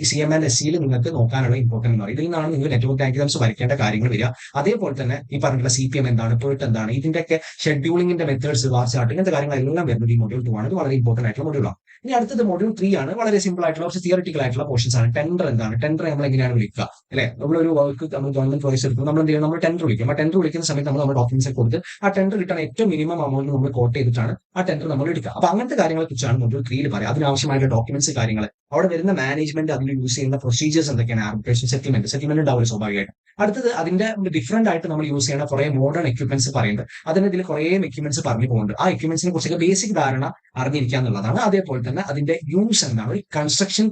CM ആൻഡ് SCയിൽ നിങ്ങൾക്ക് നോക്കാനുള്ള ഇമ്പോർട്ടന്റ് എന്ന് പറയും. ഇതിൽ നിന്നാണ് നിങ്ങൾ നെറ്റ്വർക്ക് ഡയഗ്രാംസ് വരയ്ക്കേണ്ട കാര്യങ്ങൾ വരിക. അതേപോലെ തന്നെ ഈ പറഞ്ഞിട്ടുള്ള CPM എന്താണ്, PERT എന്താണ്, ഇതിന്റെയൊക്കെ ഷെഡ്യൂളിംഗിന്റെ മെത്തേഡ്സ്, വാർ ചാർട്ട്, ഇങ്ങനത്തെ കാര്യങ്ങളെല്ലാം വരുന്നത് ഈ മൊഡ്യൂൾ 2 ആണ്. ഇത് വളരെ ഇമ്പോർട്ടന്റ് ആയിട്ടുള്ള മൊഡ്യൂളാണ്. ഇനി അടുത്തത് മൊഡ്യൂൾ 3 ആണ്. വളരെ സിമ്പിൾ ആയിട്ടുള്ള കുറച്ച് തിയറിറ്റിക്കൽ ആയിട്ടുള്ള പോർഷൻസ് ആണ്. ടെൻഡർ എന്താണ്, ടെൻഡർ നമ്മൾ എങ്ങനെയാണ് വിളിക്കുക, അല്ലെ, നമ്മളൊരു വർക്ക് നമ്മൾ ഗവൺമെന്റ് പ്രോജക്ട്സ് എടുക്കും, നമ്മൾ എന്ത് ചെയ്യും, നമ്മൾ ടെൻഡർ വിളിക്കും. ആ ടെൻഡർ വിളിക്കുന്ന സമയത്ത് നമ്മൾ നമ്മുടെ ഡോക്യുമെന്റ്സ് ഒക്കെ കൊടുത്ത് ആ ടെൻഡർ കിട്ടാൻ ഏറ്റവും മിനിമം അമൗണ്ട് നമ്മൾ കോട്ട് ചെയ്തിട്ടാണ് ആ ടെൻഡർ നമ്മൾ എടുക്കുക. അപ്പൊ അങ്ങനത്തെ കാര്യങ്ങളെ കുറിച്ചാണ് മൊഡ്യൂൾ 3 പറയാം. അതിനാവശ്യമായിട്ടുള്ള ഡോക്യുമെന്റ്സ്, കാര്യങ്ങൾ, അവിടെ വരുന്ന മാനേജ്മെന്റ്, അതിൽ യൂസ് ചെയ്യുന്ന പ്രൊസീജിയേഴ്സ് എന്തൊക്കെയാണ്, ആർബിട്രേഷൻ, സെറ്റിൽമെന്റ് ഉണ്ടാവില്ല സ്വാഭാവികമായിട്ട്. അടുത്തത് അതിന്റെ ഡിഫറന്റ് ആയിട്ട് നമ്മൾ യൂസ് ചെയ്യുന്ന കുറെ മോഡേൺ എക്യുപ്മെന്റ്സ് പറയുന്നുണ്ട്. അതിന് ഇതിൽ കുറെ എക്യുപ്മെന്റ്സ് പറഞ്ഞു പോകുന്നുണ്ട്. ആ എക്യുപ്മെന്റ്സിനെ കുറിച്ചൊക്കെ ബേസിക് ധാരണ അറിഞ്ഞിരിക്കുക എന്നുള്ളതാണ്. അതേപോലെ തന്നെ അതിന്റെ യൂസ് എന്താണ്, കൺസ്ട്രക്ഷൻ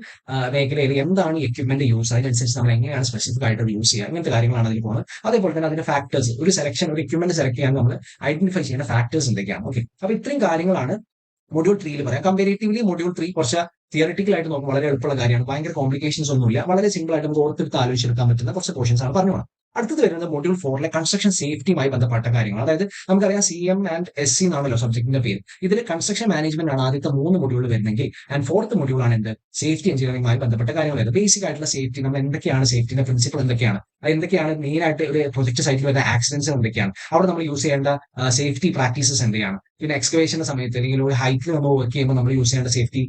മേഖലയിൽ എന്താണ് എക്യുപ്മെന്റ് യൂസ്, അതിനനുസരിച്ച് നമ്മൾ എങ്ങനെയാണ് സ്പെസിഫിക് ആയിട്ട് യൂസ് ചെയ്യുക, ഇങ്ങനത്തെ കാര്യങ്ങളാണ് അതിൽ പോകുന്നത്. അതേപോലെ തന്നെ അതിന്റെ ഫാക്ടേഴ്സ്, ഒരു എക്യുപ്മെന്റ് സെലക്ട് ചെയ്യാൻ നമ്മൾ ഐഡന്റിഫൈ ചെയ്യുന്ന ഫാക്ടേഴ്സ് എന്തൊക്കെയാണ്. ഓക്കെ, അപ്പൊ ഇത്രയും കാര്യങ്ങളാണ് മൊഡ്യൂൾ 3 പറയാം. കമ്പാരിറ്റീവ്ലി മൊഡ്യൂൾ 3 കുറച്ച് തിയറിറ്റിക്കൽ ആയിട്ട് നോക്കുമ്പോൾ വളരെ എളുപ്പമുള്ള കാര്യമാണ്. ഭയങ്കര കോംപ്ലിക്കേഷൻസ് ഒന്നുമില്ല. വളരെ സിമ്പിൾ ആയിട്ട് നമുക്ക് ഓർത്തെടുത്ത് ആലോചിച്ചെടുക്കാൻ പറ്റുന്ന കുറച്ച് പോർഷൻസ് ആണ് പറഞ്ഞു. അടുത്തത് വരുന്നത് മൊഡ്യൂൾ 4 കൺസ്ട്രക്ഷൻ സേഫ്റ്റിയുമായി ബന്ധപ്പെട്ട കാര്യങ്ങൾ. അതായത് നമുക്കറിയാം CM ആൻഡ് SC എന്നാണല്ലോ സബ്ജക്റ്റിന്റെ പേര്. ഇതിൽ കൺസ്ട്രക്ഷൻ മാനേജ്മെന്റ് ആണ് ആദ്യത്തെ 3 മൊഡ്യൂൾ വരുന്നെങ്കിൽ, ആൻഡ് 4th മൊഡ്യൂൾ ആണ് എന്ത്, സേഫ്റ്റി എഞ്ചിനീയറിംഗുമായി ബന്ധപ്പെട്ട കാര്യങ്ങൾ. ബേസിക് ആയിട്ടുള്ള സേഫ്റ്റി, നമ്മൾ എന്തൊക്കെയാണ് സേഫ്റ്റിന്റെ പ്രിൻസിപ്പിൾ എന്തൊക്കെയാണ്, എന്തൊക്കെയാണ് മെയിൻ ആയിട്ട് ഒരു പ്രൊജക്ട് സൈറ്റിൽ വരുന്ന ആക്സിഡൻസ് എന്തൊക്കെയാണ്, അവിടെ നമ്മൾ യൂസ് ചെയ്യേണ്ട സേഫ്റ്റി പ്രാക്ടീസസ് എന്തൊക്കെയാണ്, പിന്നെ എക്സ്കവേഷന്റെ സമയത്ത് അല്ലെങ്കിൽ ഒരു ഹൈറ്റിൽ നമ്മൾ വർക്ക് ചെയ്യുമ്പോൾ നമ്മൾ യൂസ് ചെയ്യേണ്ട സേഫ്റ്റി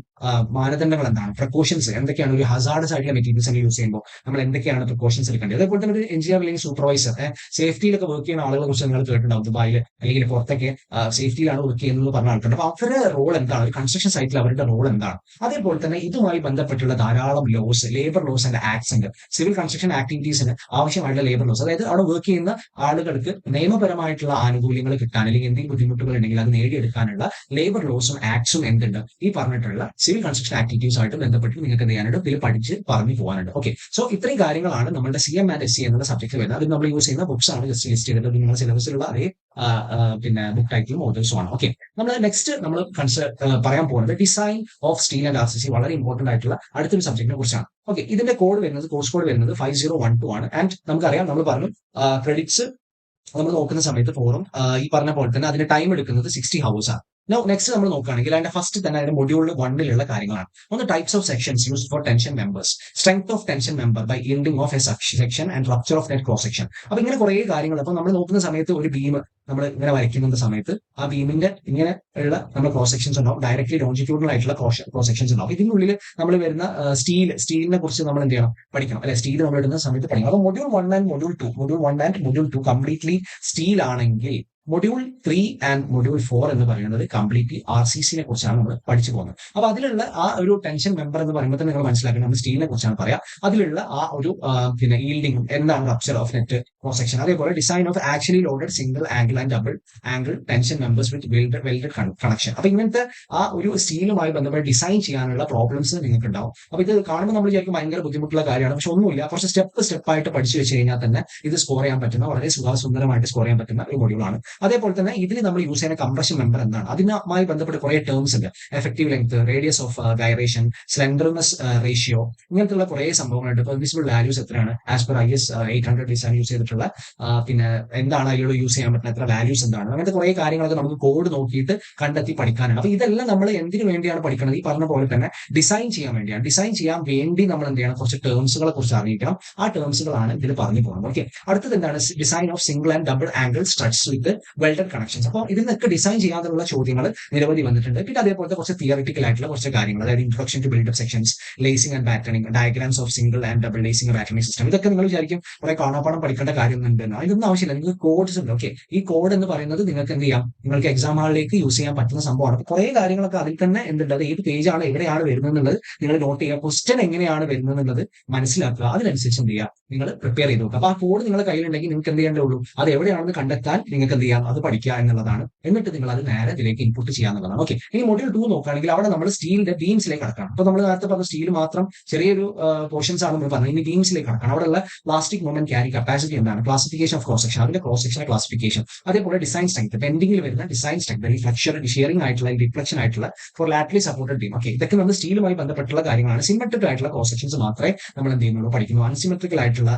മാനദണ്ഡങ്ങൾ എന്താണ്, പ്രിക്കോഷൻസ് എന്തൊക്കെയാണ്, ഒരു ഹസാർഡസ് ആയിട്ടുള്ള മെറ്റീരിയൽസ് യൂസ് ചെയ്യുമ്പോൾ നമ്മൾ എന്തൊക്കെയാണ് പ്രിക്കോഷൻസ് എടുക്കേണ്ടത്. അതേപോലെ തന്നെ ഒരു എഞ്ചിനീയർ അല്ലെങ്കിൽ സൂപ്പർവൈസർ, സേഫ്റ്റിയിലൊക്കെ വർക്ക് ചെയ്യുന്ന ആളുകളെ കുറിച്ച് നിങ്ങൾ കേട്ടിട്ടുണ്ടാവും. ദുബായിൽ അല്ലെങ്കിൽ പുറത്തൊക്കെ സേഫ്റ്റിയിലാണ് വർക്ക് ചെയ്യുന്നത് പറഞ്ഞ ആൾക്കാരുണ്ട്. അപ്പൊ അവരുടെ റോൾ എന്താണ്, ഒരു കൺസ്ട്രക്ഷൻ സൈറ്റിൽ അവരുടെ റോൾ എന്താണ്. അതേപോലെ തന്നെ ഇതുമായി ബന്ധപ്പെട്ടുള്ള ധാരാളം laws, labour laws and acts ഉണ്ട്. സിവിൽ കൺസ്ട്രക്ഷൻ ആക്ടിവിറ്റീസിന് ആവശ്യമായിട്ടുള്ള ലേബർ ലോസ്, അതായത് അവിടെ വർക്ക് ചെയ്യുന്ന ആളുകൾക്ക് നിയമപരമായിട്ടുള്ള ആനുകൂല്യങ്ങൾ കിട്ടാൻ അല്ലെങ്കിൽ എന്തെങ്കിലും ബുദ്ധിമുട്ടുകൾ ഉണ്ടെങ്കിൽ അത് നേടിയെടുക്കാനുള്ള ലേബർ ലോസും ആക്ട്സും എന്തുണ്ട്, ഈ പറഞ്ഞിട്ടുള്ള സിവിൽ കൺസ്ട്രക്ഷൻ ആക്ടിവിറ്റീസ് ആയിട്ട് ബന്ധപ്പെട്ട് നിങ്ങൾക്ക് എന്ത് ചെയ്യാനുണ്ട്, ഇതിൽ പഠിച്ച് പറഞ്ഞു പോകാനുണ്ട്. ഓക്കെ, സോ ഇത്രയും കാര്യങ്ങളാണ് നമ്മുടെ CM ആൻഡ് SC എന്നുള്ള സബ്ജക്ട് വരുന്നത്. അത് നമ്മൾ യൂസ് ചെയ്യുന്ന ബുക്സ് ആണ് ജസ്റ്റ് ലിസ്റ്റ് ചെയ്തിട്ട് നിങ്ങളുടെ സിലബസിലുള്ള അതേ പിന്നെ ബുക്ക് ടൈറ്റിലും ഓതേഴ്സും ആണ്. ഓക്കെ, നമ്മൾ നെക്സ്റ്റ് നമ്മൾ പറയാൻ പോകുന്നത് design of steel and RCC, വളരെ ഇമ്പോർട്ടന്റ് ആയിട്ടുള്ള അടുത്തൊരു സബ്ജക്റ്റിനെ കുറിച്ചാണ്. ഓക്കെ, ഇതിന്റെ കോഡ് വരുന്നത്, കോഴ്സ് കോഡ് വരുന്നത് 5012 ആണ്. ആൻഡ് നമുക്കറിയാം, നമ്മൾ പറഞ്ഞു ക്രെഡിറ്റ്സ് നമ്മൾ നോക്കുന്ന സമയത്ത് ഫോറും ഈ പറഞ്ഞ പോലെ തന്നെ അതിന്റെ ടൈം എടുക്കുന്നത് 60 hours ആണ്. നെക്സ്റ്റ് നമ്മൾ നോക്കുകയാണെങ്കിൽ അതിന്റെ ഫസ്റ്റ് തന്നെ അതിന്റെ മൊഡ്യൂൾ 1 കാര്യങ്ങളാണ്. ഒന്ന് types of sections used for tension members, strength of tension member by yielding of a section and rupture of net cross section. അപ്പൊ ഇങ്ങനെ കുറെ കാര്യങ്ങൾ. അപ്പൊ നമ്മൾ നോക്കുന്ന സമയത്ത് ഒരു ബീം നമ്മൾ ഇങ്ങനെ വരയ്ക്കുന്ന സമയത്ത് ആ ബീമിന്റെ ഇങ്ങനെ ഉള്ള നമ്മൾ ക്രോസ് സെക്ഷൻസ് ഉണ്ടാവും, ഡയറക്ട്ലി ലോഞ്ചിറ്റ്യൂഡൽ ആയിട്ടുള്ള ക്രോസ് സെക്ഷൻസ് ഉണ്ടാവും. ഇതിനുള്ളിൽ നമ്മൾ വരുന്ന സ്റ്റീലിനെ കുറിച്ച് നമ്മൾ എന്ത് ചെയ്യണം, പഠിക്കണം, അല്ലെ, സ്റ്റീൽ നമ്മൾ ഇടുന്ന സമയത്ത് പഠിക്കണം. അപ്പൊ module 1 and module 2 completely steel ആണെങ്കിൽ, മൊഡ്യൂൾ 3 ആൻഡ് മൊഡ്യൂൾ 4 എന്ന് പറയുന്നത് കംപ്ലീറ്റ്ലി RCC കുറിച്ചാണ് നമ്മൾ പഠിച്ചു പോകുന്നത്. അപ്പൊ അതിലുള്ള ആ ഒരു ടെൻഷൻ മെമ്പർ എന്ന് പറയുമ്പോൾ തന്നെ നിങ്ങൾ മനസ്സിലാക്കണം, നമ്മൾ സ്റ്റീലിനെ കുറിച്ചാണ് പറയാം. അതിലുള്ള ആ ഒരു പിന്നെ ഈൽഡിംഗ് എന്താണ്, rupture of net cross section, അതേപോലെ design of axially loaded single angle and double angle tension members with welded connection. അപ്പൊ ഇങ്ങനത്തെ ആ ഒരു സ്റ്റീലുമായി ബന്ധപ്പെട്ട് ഡിസൈൻ ചെയ്യാനുള്ള പ്രോബ്ലംസ് നിങ്ങൾക്ക് ഉണ്ടാവും. അപ്പൊ ഇത് കാണുമ്പോൾ നമ്മൾ വിചാരിക്കും ഭയങ്കര ബുദ്ധിമുട്ടുള്ള കാര്യമാണ്, പക്ഷെ ഒന്നുമില്ല, കുറച്ച് സ്റ്റെപ്പ് ആയിട്ട് പഠിച്ചു വെച്ച് കഴിഞ്ഞാൽ തന്നെ ഇത് സ്കോർ ചെയ്യാൻ പറ്റുന്ന, വളരെ സുന്ദരമായിട്ട് സ്കോർ ചെയ്യാൻ പറ്റുന്ന ഒരു മൊഡ്യൂളാണ്. അതേപോലെ തന്നെ ഇതിൽ നമ്മൾ യൂസ് ചെയ്യുന്ന കംപ്രഷൻ മെമ്പർ എന്താണ്, അതിനുമായി ബന്ധപ്പെട്ട് കുറെ ടേംസ് ഉണ്ട്. Effective length, radius of gyration, slenderness ratio, ഇങ്ങനത്തുള്ള കുറെ സംഭവങ്ങളുണ്ട്. പെർമിസിബിൾ വാല്യൂസ് എത്രയാണ് as per IS 800 design use ചെയ്തിട്ടുള്ള, പിന്നെ എന്താണ് അതിലൂടെ യൂസ് ചെയ്യാൻ പറ്റുന്ന എത്ര വാല്യൂസ് എന്താണ്, അങ്ങനത്തെ കുറെ കാര്യങ്ങളൊക്കെ നമുക്ക് കോഡ് നോക്കിയിട്ട് കണ്ടെത്തി പഠിക്കാനാണ്. അപ്പൊ ഇതെല്ലാം നമ്മൾ എന്തിനു വേണ്ടിയാണ് പഠിക്കുന്നത്? ഈ പറഞ്ഞ പോലെ തന്നെ ഡിസൈൻ ചെയ്യാൻ വേണ്ടിയാണ്. ഡിസൈൻ ചെയ്യാൻ വേണ്ടി നമ്മൾ എന്ത് ചെയ്യണം? കുറച്ച് ടേംസുകളെ കുറിച്ച് അറിയിക്കണം. ആ ടേംസുകളാണ് ഇതിൽ പറഞ്ഞു പോകുന്നത്. ഓക്കെ, അടുത്തത് എന്താണ്? Design of single and double angle സ്ട്രട്സ് with welded connections. അപ്പോൾ ഇതിൽ നിന്നൊക്കെ ഡിസൈൻ ചെയ്യാനുള്ള ചോദ്യങ്ങൾ നിരവധി വന്നിട്ടുണ്ട്. പിന്നെ അതേപോലത്തെ കുറച്ച് തിയറിറ്റിക്കൽ ആയിട്ടുള്ള കുറച്ച് കാര്യങ്ങൾ, അതായത് introduction to built up sections, lacing and battening, diagrams of single and double lacing battening system. ഇതൊക്കെ നിങ്ങൾ വിചാരിക്കും കുറെ കാണാപ്പാടം പഠിക്കേണ്ട കാര്യമൊന്നും ഉണ്ടെന്ന്. ഇതൊന്നും ആവശ്യമില്ല. നിങ്ങൾക്ക് കോഡ്സ് ഉണ്ട്. ഓക്കെ, ഈ കോഡ് എന്ന് പറയുന്നത് നിങ്ങൾക്ക് എന്ത് ചെയ്യാം? നിങ്ങൾക്ക് എക്സാം ഹാളിലേക്ക് യൂസ് ചെയ്യാൻ പറ്റുന്ന സംഭവമാണ്. അപ്പോൾ കുറെ കാര്യങ്ങളൊക്കെ അതിൽ തന്നെ എന്തുണ്ട്, അത് ഏത് പേജാണ്, എവിടെയാണ് വരുന്നത് എന്നുള്ളത് നിങ്ങൾ നോട്ട് ചെയ്യുക. ക്വസ്റ്റ്യൻ എങ്ങനെയാണ് വരുന്നത് എന്നുള്ളത് മനസ്സിലാക്കുക. അതിനനുസരിച്ച് എന്ത് ചെയ്യുക? നിങ്ങൾ പ്രിപ്പയർ ചെയ്ത് നോക്കുക. അപ്പൊ ആ കോഡ് നിങ്ങളുടെ കയ്യിലുണ്ടെങ്കിൽ നിങ്ങൾക്ക് എന്ത് ചെയ്യേണ്ടേ ഉള്ളൂ? അത് എവിടെയാണെന്ന് കണ്ടെത്താൻ നിങ്ങൾക്ക് എന്ത് ചെയ്യാം? അത് പഠിക്കുക എന്നുള്ളതാണ്. എന്നിട്ട് നിങ്ങൾ അത് നേരെ ഇതിലേക്ക് ഇൻപുട്ട് ചെയ്യാന്നുള്ളതാണ്. ഓക്കെ, ഇനി മൊഡ്യൂൾ 2 നോക്കുകയാണെങ്കിൽ അവിടെ നമ്മൾ സ്റ്റീലിന്റെ ബീംസിലേക്ക് കടക്കണം. അപ്പൊ നമ്മൾ നേരത്തെ പറഞ്ഞ സ്റ്റീൽ മാത്രം ചെറിയൊരു പോർഷൻസ് ആണ് നമ്മൾ പറഞ്ഞത്. ഇനി ബീംസിലേക്ക് കടക്കണം. അവിടെയുള്ള പ്ലാസ്റ്റിക് മൊമെന്റ് ക്യാരി കപ്പാസിറ്റി എന്താണ്, ക്ലാസിഫിക്കേഷൻ ഓഫ് ക്രോസ് സെക്ഷൻ, അതിന്റെ ക്രോസ് സെക്ഷൻ ക്ലാസിഫിക്കേഷൻ, അതേപോലെ ഡിസൈൻ സ്ട്രെങ്ത്, ബെൻഡിംഗിൽ വരുന്ന ഡിസൈൻ സ്ട്രെങ്ത്, ഫ്ലക്ഷൻ ഷിയറിംഗ് ആയിട്ടുള്ള, റിഫ്ലക്ഷൻ ആയിട്ടുള്ള for laterally supported beam. Okay, ഇതൊക്കെ നമ്മൾ സ്റ്റീലുമായി ബന്ധപ്പെട്ടുള്ള കാര്യങ്ങളാണ്. സിമെട്രിക് ആയിട്ടുള്ള ക്രോസ് സെക്ഷൻസ് മാത്രമേ നമ്മൾ എന്ത് ചെയ്യുന്നുള്ളൂ? പഠിക്കുന്നു. അൺസിമെട്രിക്കൽ ആയിട്ടുള്ള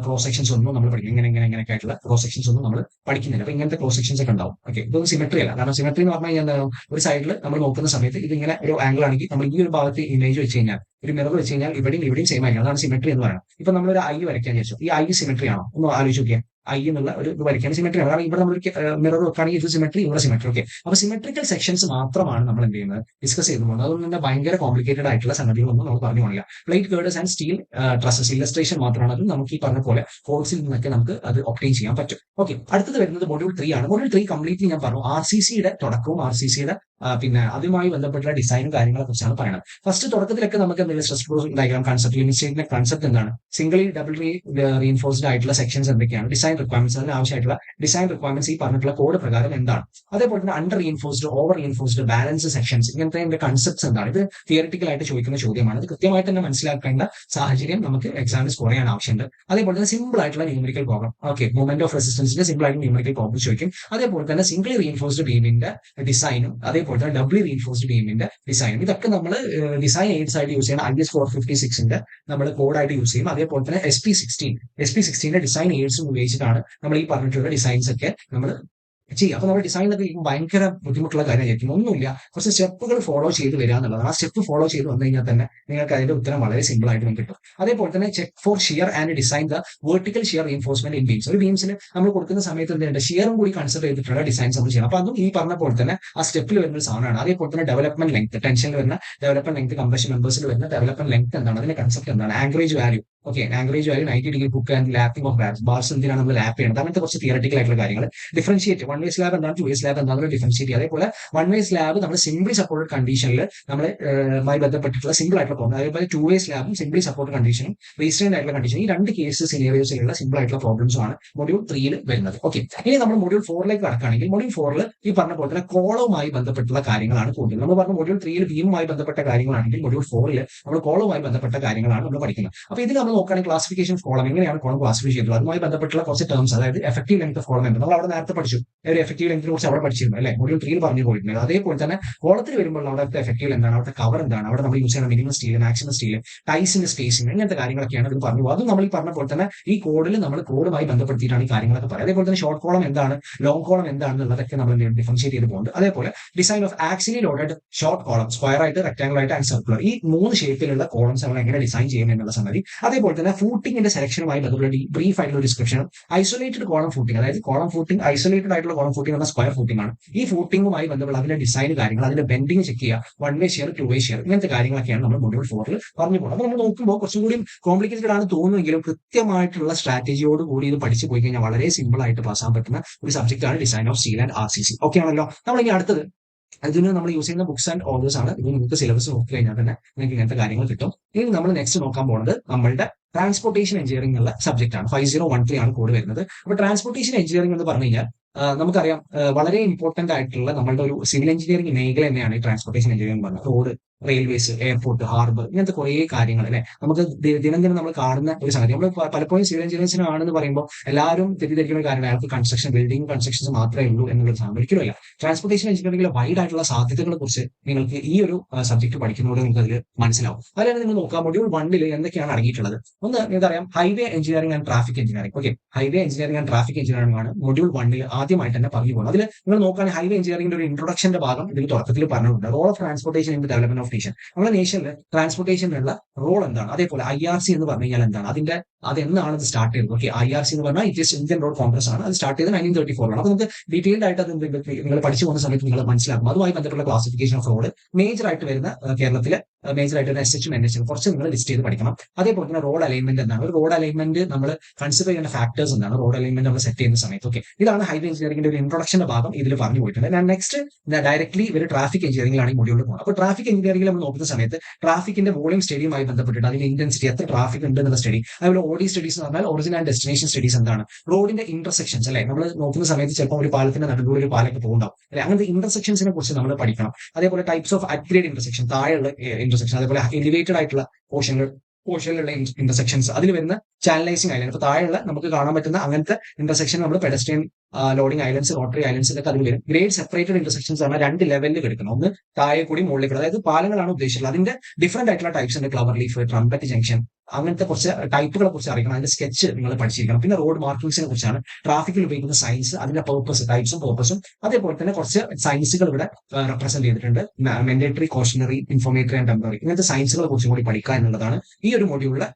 ക്രോസ് സെക്ഷൻസ് ഒന്നും നമ്മൾ പഠിക്കും. ഇങ്ങനെയൊക്കെ ആയിട്ടുള്ള ക്രോസ് സെക്ഷൻസ് ഒന്നും നമ്മൾ പഠിക്കുന്നില്ല. അപ്പൊ ഇങ്ങനത്തെ ക്രോസ് സെക്ഷൻസ് ഒക്കെ ഉണ്ടാവും. ഓക്കെ, ഇതൊന്നും സിമെട്രി അല്ല. കാരണം സിമെട്രി എന്ന് പറഞ്ഞു കഴിഞ്ഞാൽ ഒരു സൈഡിൽ നമ്മൾ നോക്കുന്ന സമയത്ത് ഇത് ഇങ്ങനെ ഒരു ആംഗിൾ ആണെങ്കിൽ നമ്മൾ ഈ ഒരു ഭാഗത്ത് ഇമേജ് വെച്ച് കഴിഞ്ഞാൽ, ഒരു മിറർ വെച്ച് കഴിഞ്ഞാൽ ഇവിടെയും സെയിം ആയിരിക്കും. അതാണ് സിമെട്രി എന്ന് പറയുന്നത്. ഇപ്പൊ നമ്മളൊരു ഐ വരയ്ക്കാൻ വിചാരിച്ചു. ഈ ഐ സിമെട്രി ആണോ? ഒന്ന് ആലോചിച്ച് നോക്കിയാൽ ഐ എന്നുള്ള ഒരു ഇത് വരയ്ക്കാൻ സിമെട്രി ആണ്. കാരണം ഇവിടെ നമ്മൾ മിറർ വെക്കുകയാണെങ്കിൽ ഇത് സിമെട്രി, ഇവിടെ സിമെട്രി. ഓക്കെ, അപ്പൊ സിമെട്രിക്കൽ സെക്ഷൻസ് മാത്രമാണ് നമ്മൾ എന്ത് ചെയ്യുന്നത്? ഡിസ്കസ് ചെയ്തു പോകുന്നത്. അതുകൊണ്ട് തന്നെ ഭയങ്കര കോംപ്ലിക്കേറ്റഡ് ആയിട്ടുള്ള സംഗതികളൊന്നും നമ്മൾ പറഞ്ഞു പോകില്ല. Plate girders and steel trusses illustration മാത്രമാണ്. അത് നമുക്ക് ഈ പറഞ്ഞ പോലെ കോഴ്സിൽ നിന്നൊക്കെ നമുക്ക് അത് ഒബ്റ്റെയിൻ ചെയ്യാൻ പറ്റും. ഓക്കെ, അടുത്തത് വരുന്നത് മൊഡ്യൂൾ 3 ആണ്. മൊഡ്യൂൾ 3 കംപ്ലീറ്റ്ലി ഞാൻ പറഞ്ഞു RCCയുടെ തുടക്കവും RCCയുടെ പിന്നെ അതുമായി ബന്ധപ്പെട്ടുള്ള ഡിസൈനും കാര്യങ്ങളെ കുറിച്ചാണ് പറയുന്നത്. ഫസ്റ്റ് തുടക്കത്തിലൊക്കെ നമുക്ക് എന്തെങ്കിലും സ്ട്രെസ് ഡയഗ്രാം കൺസെപ്റ്റ്, ലിമിറ്റ് സ്റ്റേറ്റിന്റെ കൺസെപ്റ്റ് എന്താണ്, സിംഗിൾ ഡബിൾ റീഇൻഫോഴ്സ്ഡ് ആയിട്ടുള്ള സെക്ഷൻസ് എന്തൊക്കെയാണ്, ഡിസൈൻ റിക്വയർമെന്റ്സ്, അതിന് ആവശ്യമായിട്ടുള്ള ഡിസൈൻ റിക്വയർമെന്റ്സ് ഈ പറഞ്ഞിട്ടുള്ള കോഡ് പ്രകാരം എന്താണ്, അതേപോലെ തന്നെ under reinforced, over reinforced, balance sections, ഇങ്ങനത്തെ കൺസെപ്റ്റ്സ് എന്താണ്. ഇത് തിയറിറ്റിക്കൽ ആയിട്ട് ചോദിക്കുന്ന ചോദ്യമാണ്. ഇത് കൃത്യമായിട്ട് തന്നെ മനസ്സിലാക്കേണ്ട സാഹചര്യം നമുക്ക് എക്സാമിന് സ്കോർ ചെയ്യാൻ ആവശ്യമുണ്ട്. അതേപോലെ തന്നെ സിമ്പിൾ ആയിട്ടുള്ള numerical problem. Okay, movement of റെസിസ്റ്റൻസിന്റെ സിമ്പിൾ ആയിട്ട് ന്യൂമറിക്കൽ പ്രോബ്ലം ചോദിക്കും. അതേപോലെ തന്നെ സിംഗിൾ റീഇൻഫോഴ്സ്ഡ് ബീമിന്റെ ഡിസൈനും, അതേപോലെ തന്നെ ഡബിൾ റീഇൻഫോഴ്സ്ഡ് ബീമിന്റെ ഡിസൈനും, ഇതൊക്കെ നമ്മൾ ഡിസൈൻ എയ്ഡ്സ് ആയിട്ട് യൂസ് ചെയ്യുന്ന IS 456ന്റെ നമ്മൾ കോഡായിട്ട് യൂസ് ചെയ്യും. അതേപോലെ തന്നെ SP16ന്റെ ഡിസൈൻ എയ്ഡ്സും ഉപയോഗിച്ചിട്ടാണ് നമ്മൾ ഈ പറഞ്ഞിട്ടുള്ള ഡിസൈൻസ് ഒക്കെ നമ്മൾ ചെയ്യുക. അപ്പൊ നമ്മുടെ ഡിസൈനിലൊക്കെ ഭയങ്കര ബുദ്ധിമുട്ടുള്ള കാര്യമായിരിക്കും. ഒന്നുമില്ല, കുറച്ച് സ്റ്റെപ്പുകൾ ഫോളോ ചെയ്ത് വരിക എന്നുള്ളതാണ്. ആ സ്റ്റെപ്പ് ഫോളോ ചെയ്ത് വന്നു കഴിഞ്ഞാൽ തന്നെ നിങ്ങൾക്ക് അതിന്റെ ഉത്തരം വളരെ സിമ്പിൾ ആയിട്ട് നമുക്ക് കിട്ടും. അതേപോലെ തന്നെ check four shear and design the vertical shear reinforcement in beams. ഒരു ബീംസിന് നമ്മൾ കൊടുക്കുന്ന സമയത്ത് എന്തുണ്ട്, ഷിയറും കൂടി കൺസിഡർ ചെയ്തിട്ടുള്ള ഡിസൈൻസ് നമ്മൾ ചെയ്യണം. അപ്പൊ അതും ഈ പറഞ്ഞ പോലെ തന്നെ ആ സ്റ്റെപ്പിൽ വരുന്ന ഒരു സാധനമാണ്. അതേപോലെ തന്നെ ഡെവലപ്മെന്റ് ലെങ്ത്, ടെൻഷനിൽ വരുന്ന ഡെവലപ്മെന്റ് ലെങ്ത്, കംപ്രഷൻ മെമ്പേഴ്സിൽ വരുന്ന ഡെവലപ്മെന്റ് ലെങ്ത് എന്താണ്, അതിന്റെ കൺസെപ്റ്റ് എന്താണ്, anchorage value. Okay, anchorage value 90 degree hook and lapping of bars. Bars എന്തിനാണ് നമ്മൾ ലാപ്പ് ചെയ്യുന്നത്, അങ്ങനത്തെ കുറച്ച് തിയററ്റിക്കൽ ആയിട്ടുള്ള കാര്യങ്ങൾ. ഡിഫറൻഷിയേറ്റ്, വൺ വേ സ്ലാബ് എന്താണ്, ടു വേ സ്ലാബ് എന്താണ് ഡിഫറൻഷിയേറ്റ്. അതേപോലെ വൺ വേ സ്ലാബ് നമ്മൾ സിംപ്ലി സപ്പോർട്ടഡ് കണ്ടീഷനിൽ മായി ബന്ധപ്പെട്ടിട്ടുള്ള സിമ്പിൾ ആയിട്ടുള്ള പ്രോബ്ലം. അതേപോലെ ടു വേ സ്ലാബും സിംപ്ലി സപ്പോർട്ടഡ് കണ്ടീഷനും റീസ്ട്രെയിൻഡ് ആയിട്ടുള്ള കണ്ടീഷൻ, ഈ രണ്ട് കേസ് സിനേറിയോസിലുള്ള സിമ്പിൾ ആയിട്ടുള്ള പ്രോബ്ലംസും ആണ് മൊഡ്യൂൾ 3 വരുന്നത്. ഓക്കെ, ഇനി നമ്മൾ മൊഡ്യൂൾ 4ലേക്ക് കടക്കുകയാണെങ്കിൽ മൊഡ്യൂൾ 4 ഈ പറഞ്ഞ പോലെ തന്നെ കോളവുമായി ബന്ധപ്പെട്ടുള്ള കാര്യങ്ങളാണ് കൂടുതൽ. നമ്മൾ പറഞ്ഞ മൊഡ്യൂൾ 3 ബീമുമായി ബന്ധപ്പെട്ട കാര്യങ്ങളാണെങ്കിൽ മൊഡ്യൂൾ 4 നമ്മൾ കോളവുമായി ബന്ധപ്പെട്ട കാര്യങ്ങളാണ് നമ്മൾ പഠിക്കുന്നത്. അപ്പൊ ഇത് നമ്മൾ നോക്കുകയാണെങ്കിൽ ക്ലാസിഫിക്കേഷൻ ഓഫ് കോളം, എങ്ങനെയാണ് കോളം ക്ലാസിഫൈ ചെയ്തത്, അതുമായി ബന്ധപ്പെട്ടുള്ള കുറച്ച് ടേംസ്, അതായത് എഫക്റ്റീവ് ലെങ്ത് ഓഫ് കോളം ഉണ്ട്. നമ്മൾ അവിടെ നേരത്തെ പഠിച്ചു, ഒരു എഫക്റ്റീവ് ലെങ്തിനെ കുറിച്ച് അവിടെ പഠിച്ചിരുന്നു അല്ലെ, മൊഡ്യൂൾ 3 പറഞ്ഞു പോയിട്ടുണ്ട്. അതേപോലെ തന്നെ കോളത്തിൽ വരുമ്പോൾ അവിടുത്തെ എഫക്റ്റീവ് എന്താണ്, അവിടുത്തെ കവർ എന്താണ്, അവിടെ നമ്മൾ യൂസ് ചെയ്യുന്ന മിനിമം സ്റ്റീൽ, മാക്സിമം സ്റ്റീൽ, ടൈസിന്റെ സ്പേസിംഗ്, ഇങ്ങനത്തെ കാര്യങ്ങളൊക്കെയാണ് ഇത് പറഞ്ഞു. അതും നമ്മൾ ഈ പറഞ്ഞ പോലെ തന്നെ ഈ കോഡിൽ നമ്മൾ കോഡുമായി ബന്ധപ്പെടുത്തിയിട്ടാണ് ഈ കാര്യങ്ങളൊക്കെ പറയുന്നത്. അതേപോലെ തന്നെ ഷോർട്ട് കോളം എന്താണ്, ലോങ് കോളം എന്താണെന്നുള്ളതൊക്കെ നമ്മൾ ഡിഫറൻഷിയേറ്റ് ചെയ്ത് പോകുന്നുണ്ട്. അതേപോലെ design of axially loaded short column, square ആയിട്ട്, റെക്ടാംഗിൾ ആയിട്ട് ആൻഡ് സർക്കുലർ, ഈ 3 ഷേപ്പിലുള്ള കോളംസ് നമ്മൾ എങ്ങനെ ഡിസൈൻ ചെയ്യും എന്നുള്ള സംഗതി. അതേപോലെ തന്നെ ഫൂട്ടിങ്ങിന്റെ സെലക്ഷനുമായി ബന്ധപ്പെട്ട ബ്രീഫ് ആയിട്ടുള്ള ഡിസ്ക്രിപ്ഷനും, ഐസൊലേറ്റഡ് കോളം ഫൂട്ടിംഗ്, അതായത് കോളം ഫൂട്ടിംഗ്, ഐസൊലേറ്റഡ് ആയിട്ടുള്ള കോളം ഫൂട്ടിംഗ് എന്ന സ്ക്വയർ ഫൂട്ടിംഗ് ആണ്. ഈ ഫൂട്ടിങ്ങുമായി ബന്ധപ്പെട്ട അതിന്റെ ഡിസൈൻ കാര്യങ്ങൾ, അതിന്റെ ബെൻഡിങ് ചെക്ക് ചെയ്യുക, one way share, to way share, ഇങ്ങനത്തെ കാര്യങ്ങളൊക്കെയാണ് നമ്മൾ മൊഡ്യൂൾ 4 പറഞ്ഞു പോകുന്നത്. അപ്പൊ നമ്മൾ നോക്കുമ്പോൾ കുറച്ചും കൂടി കോംപ്ലിക്കേറ്റഡ് ആണ് തോന്നുമെങ്കിലും കൃത്യമായിട്ടുള്ള സ്ട്രാറ്റജിയോട് കൂടി ഇത് പഠിച്ചു പോയി കഴിഞ്ഞാൽ വളരെ സിമ്പിൾ ആയിട്ട് പാസ്സാൻ പറ്റുന്ന ഒരു സബ്ജക്ട് ആണ് design of steel and RCC. Okay ആണല്ലോ. നമ്മൾ ഇനി അടുത്തത് ഇതിന് നമ്മൾ യൂസ് ചെയ്യുന്ന ബുക്സ് ആൻഡ് ഓതേഴ്സ് ആണ്. ഇത് നിങ്ങൾക്ക് സിലബസ് നോക്കി കഴിഞ്ഞാൽ തന്നെ നിങ്ങൾക്ക് ഇങ്ങനത്തെ കാര്യങ്ങൾ കിട്ടും. ഇനി നമ്മൾ നെക്സ്റ്റ് നോക്കാൻ പോകുന്നത് നമ്മളുടെ ട്രാൻസ്പോർട്ടേഷൻ എഞ്ചിനീയറിംഗ് എന്നുള്ള സബ്ജക്ട് ആണ്. 5013 ആണ് കോഡ് വരുന്നത്. അപ്പൊ ട്രാൻസ്പോർട്ടേഷൻ എഞ്ചിനീയറിംഗ് എന്ന് പറഞ്ഞു കഴിഞ്ഞാൽ നമുക്കറിയാം വളരെ ഇമ്പോർട്ടന്റ് ആയിട്ടുള്ള നമ്മളുടെ ഒരു സിവിൽ എഞ്ചിനീയറിംഗ് മേഖല തന്നെയാണ് ഈ ട്രാൻസ്പോർട്ടേഷൻ എഞ്ചിനീയറിംഗ് പറഞ്ഞത്. റോഡ്, റെയിൽവേസ്, എയർപോർട്ട്, ഹാർബർ, ഇങ്ങനത്തെ കുറേ കാര്യങ്ങൾ അല്ലെ നമുക്ക് ദിനം ദിനം നമ്മൾ കാണുന്ന ഒരു സംഗതി. നമ്മൾ പലപ്പോഴും സിവിൽ എഞ്ചിനീയേഴ്സിന് ആണെന്ന് പറയുമ്പോൾ എല്ലാവരും തെറ്റിദ്ധരിക്കുന്ന കാര്യം അയാൾക്ക് ബിൽഡിംഗ് കൺസ്ട്രക്ഷൻസ് മാത്രമേ ഉള്ളൂ എന്നുള്ളൊരു സാധനം ഒരിക്കലുമല്ല. ട്രാൻസ്പോർട്ടേഷൻ എഞ്ചിനീയറിംഗിലെ വൈഡ് ആയിട്ടുള്ള സാധ്യതകളെ കുറിച്ച് നിങ്ങൾക്ക് ഈ ഒരു സബ്ജക്ട് പഠിക്കുന്നതോടെ നിങ്ങൾക്ക് അതിൽ മനസ്സിലാവും. അതിലാണ് നിങ്ങൾ നോക്കാം മൊഡ്യൂൾ 1 എന്തൊക്കെയാണ് അടങ്ങിയിട്ടുള്ളത്. ഒന്ന് നിങ്ങൾക്കറിയാം, highway engineering and traffic engineering. Okay, highway engineering and traffic engineering ആണ് മൊഡ്യൂൾ 1 ആദ്യമായിട്ട് തന്നെ പറഞ്ഞു പോകുന്നത്. അതിൽ നിങ്ങൾ നോക്കുകയാണെങ്കിൽ ഹൈവേ എഞ്ചിനീയറിംഗിന്റെ ഒരു ഇൻട്രൊഡക്ഷന്റെ ഭാഗം ഇതിൽ തുടക്കത്തിൽ പറഞ്ഞിട്ടുണ്ട്. Role of transportation in the development of nation. നമ്മുടെ നേഷനിൽ ട്രാൻസ്പോർട്ടേഷനുള്ള റോൾ എന്താണ്, അതേപോലെ IRC എന്ന് പറഞ്ഞു കഴിഞ്ഞാൽ എന്താണ്, അതെന്നാണ് ഇത് സ്റ്റാർട്ട് ചെയ്തത്. ഓക്കെ, IRC എന്ന് പറഞ്ഞാൽ it is Indian road Congress ആണ്. അത് സ്റ്റാർട്ട് ചെയ്തത് 1934 ആണ്. അപ്പൊ നമുക്ക് ഡീറ്റെയിൽഡ് ആയിട്ട് അത് നിങ്ങൾ പഠിച്ചു പോകുന്ന സമയത്ത് നിങ്ങൾ മനസ്സിലാക്കും. അതുമായി ബന്ധപ്പെട്ട ക്ലാസിഫിക്കേഷൻ ഓഫ് റോഡ് മേജർ ആയിട്ട് വരുന്ന കേരളത്തിലെ മേജർ ആയിട്ട് വരുന്ന SH ഉം NH ഉം കുറച്ച് നിങ്ങൾ ലിസ്റ്റ് ചെയ്ത് പഠിക്കണം. അതേപോലെ തന്നെ റോഡ് അലൈൻമെന്റ് എന്താണ്, ഒരു റോഡ് അലൈൻമെന്റ് നമ്മൾ കൺസിഡർ ചെയ്യേണ്ട ഫാക്ടേഴ്സ് എന്താണ്, റോഡ് അലൈൻമെന്റ് നമ്മൾ സെറ്റ് ചെയ്യുന്ന സമയത്ത്. ഓക്കെ, ഇതാണ് ഹൈവേ എഞ്ചിനീയറിംഗിന്റെ ഒരു ഇൻട്രൊഡക്ഷന്റെ ഭാഗം ഇതിൽ പറഞ്ഞു പോയിട്ടുണ്ട്. ഞാൻ നെക്സ്റ്റ് ഡയറക്ട്ലി ഒരു ട്രാഫിക് എഞ്ചിനീയറിംഗിലാണ് ഈ മൊഡ്യൂളിൽ പോകുന്നത്. അപ്പോൾ ട്രാഫിക് എഞ്ചിനീയറിംഗിൽ നമ്മൾ നോക്കുന്ന സമയത്ത് ട്രാഫിക്കിന്റെ വോളിയം സ്റ്റഡിയുമായി ബന്ധപ്പെട്ടിട്ട് അതിന്റെ ഇന്റൻസിറ്റി, എത്ര ട്രാഫിക് ഉണ്ട് എന്നുള്ള സ്റ്റഡി, അതുപോലെ OD സ്റ്റഡീസ് എന്ന് പറഞ്ഞാൽ ഒറിജിൻ ആൻഡ് ഡെസ്റ്റിനേഷൻ സ്റ്റഡീസ് എന്താണ്, റോഡിന്റെ ഇന്റർസെക്ഷൻസ് അല്ലെ നമ്മൾ നോക്കുന്ന സമയത്ത് ചിലപ്പോൾ ഒരു പാലത്തിന്റെ നടുവിലൂടെ ഒരു പാലൊക്കെ പോകുന്നുണ്ടാവും അല്ലെ, അങ്ങനത്തെ ഇന്റർസെക്ഷൻസിനെ കുറിച്ച് നമ്മൾ പഠിക്കണം. അതേപോലെ ടൈപ്സ് ഓഫ് അപ്ഗ്രേഡ് ഇന്റർസെക്ഷൻ, താഴെയുള്ള ഇന്റർസെക്ഷൻ, അതേപോലെ എലിവേറ്റഡ് ആയിട്ടുള്ള പോർഷനിലുള്ള ഇന്റർസെക്ഷൻസ്, അതിൽ വരുന്ന ചാനലൈസിംഗ് ഐലൻഡ്, ഇപ്പൊ താഴെയുള്ള നമുക്ക് കാണാൻ പറ്റുന്ന അങ്ങനത്തെ ഇന്റർസെക്ഷൻ നമ്മൾ pedestrian loading islands, rotary islands ഒക്കെ അതിൽ വരും. ഗ്രേഡ് സെപ്പറേറ്റഡ് ഇന്റർസെക്ഷൻസ് ആണ് 2 ലെവലിൽ കിടക്കണം, ഒന്ന് താഴെ കൂടി മുകളിൽ കൂടി, അതായത് പാലങ്ങളാണ് ഉദ്ദേശിച്ചത്. അതിന്റെ ഡിഫറന്റ് ആയിട്ടുള്ള ടൈപ്സ് ഉണ്ട്, ക്ലവർ ലീഫ്, ട്രംപറ്റ് ജംഗ്ഷൻ, അങ്ങനത്തെ കുറച്ച് ടൈപ്പുകളെ കുറിച്ച് അറിയണം. അതിന്റെ സ്കെച്ച് നിങ്ങൾ പഠിച്ചിരിക്കണം. പിന്നെ റോഡ് മാർക്കിംഗ്സിനെ കുറിച്ചാണ്, ട്രാഫിക്കിൽ ഉപയോഗിക്കുന്ന സയൻസ്, അതിന്റെ പർപ്പസ്, ടൈപ്സും പർപ്പസും, അതേപോലെ തന്നെ കുറച്ച് സയൻസുകൾ ഇവിടെ റെപ്രസെന്റ് ചെയ്തിട്ടുണ്ട്. മാൻഡേറ്ററി, കോഷണറി, ഇൻഫോർമേറ്ററി ആൻഡ് ടെമ്പററി, ഇങ്ങനത്തെ സയൻസുകളെ കുറിച്ചും കൂടി പഠിക്കുക എന്നുള്ളതാണ് ഈ ഒരു മൊഡ്യൂളിലെ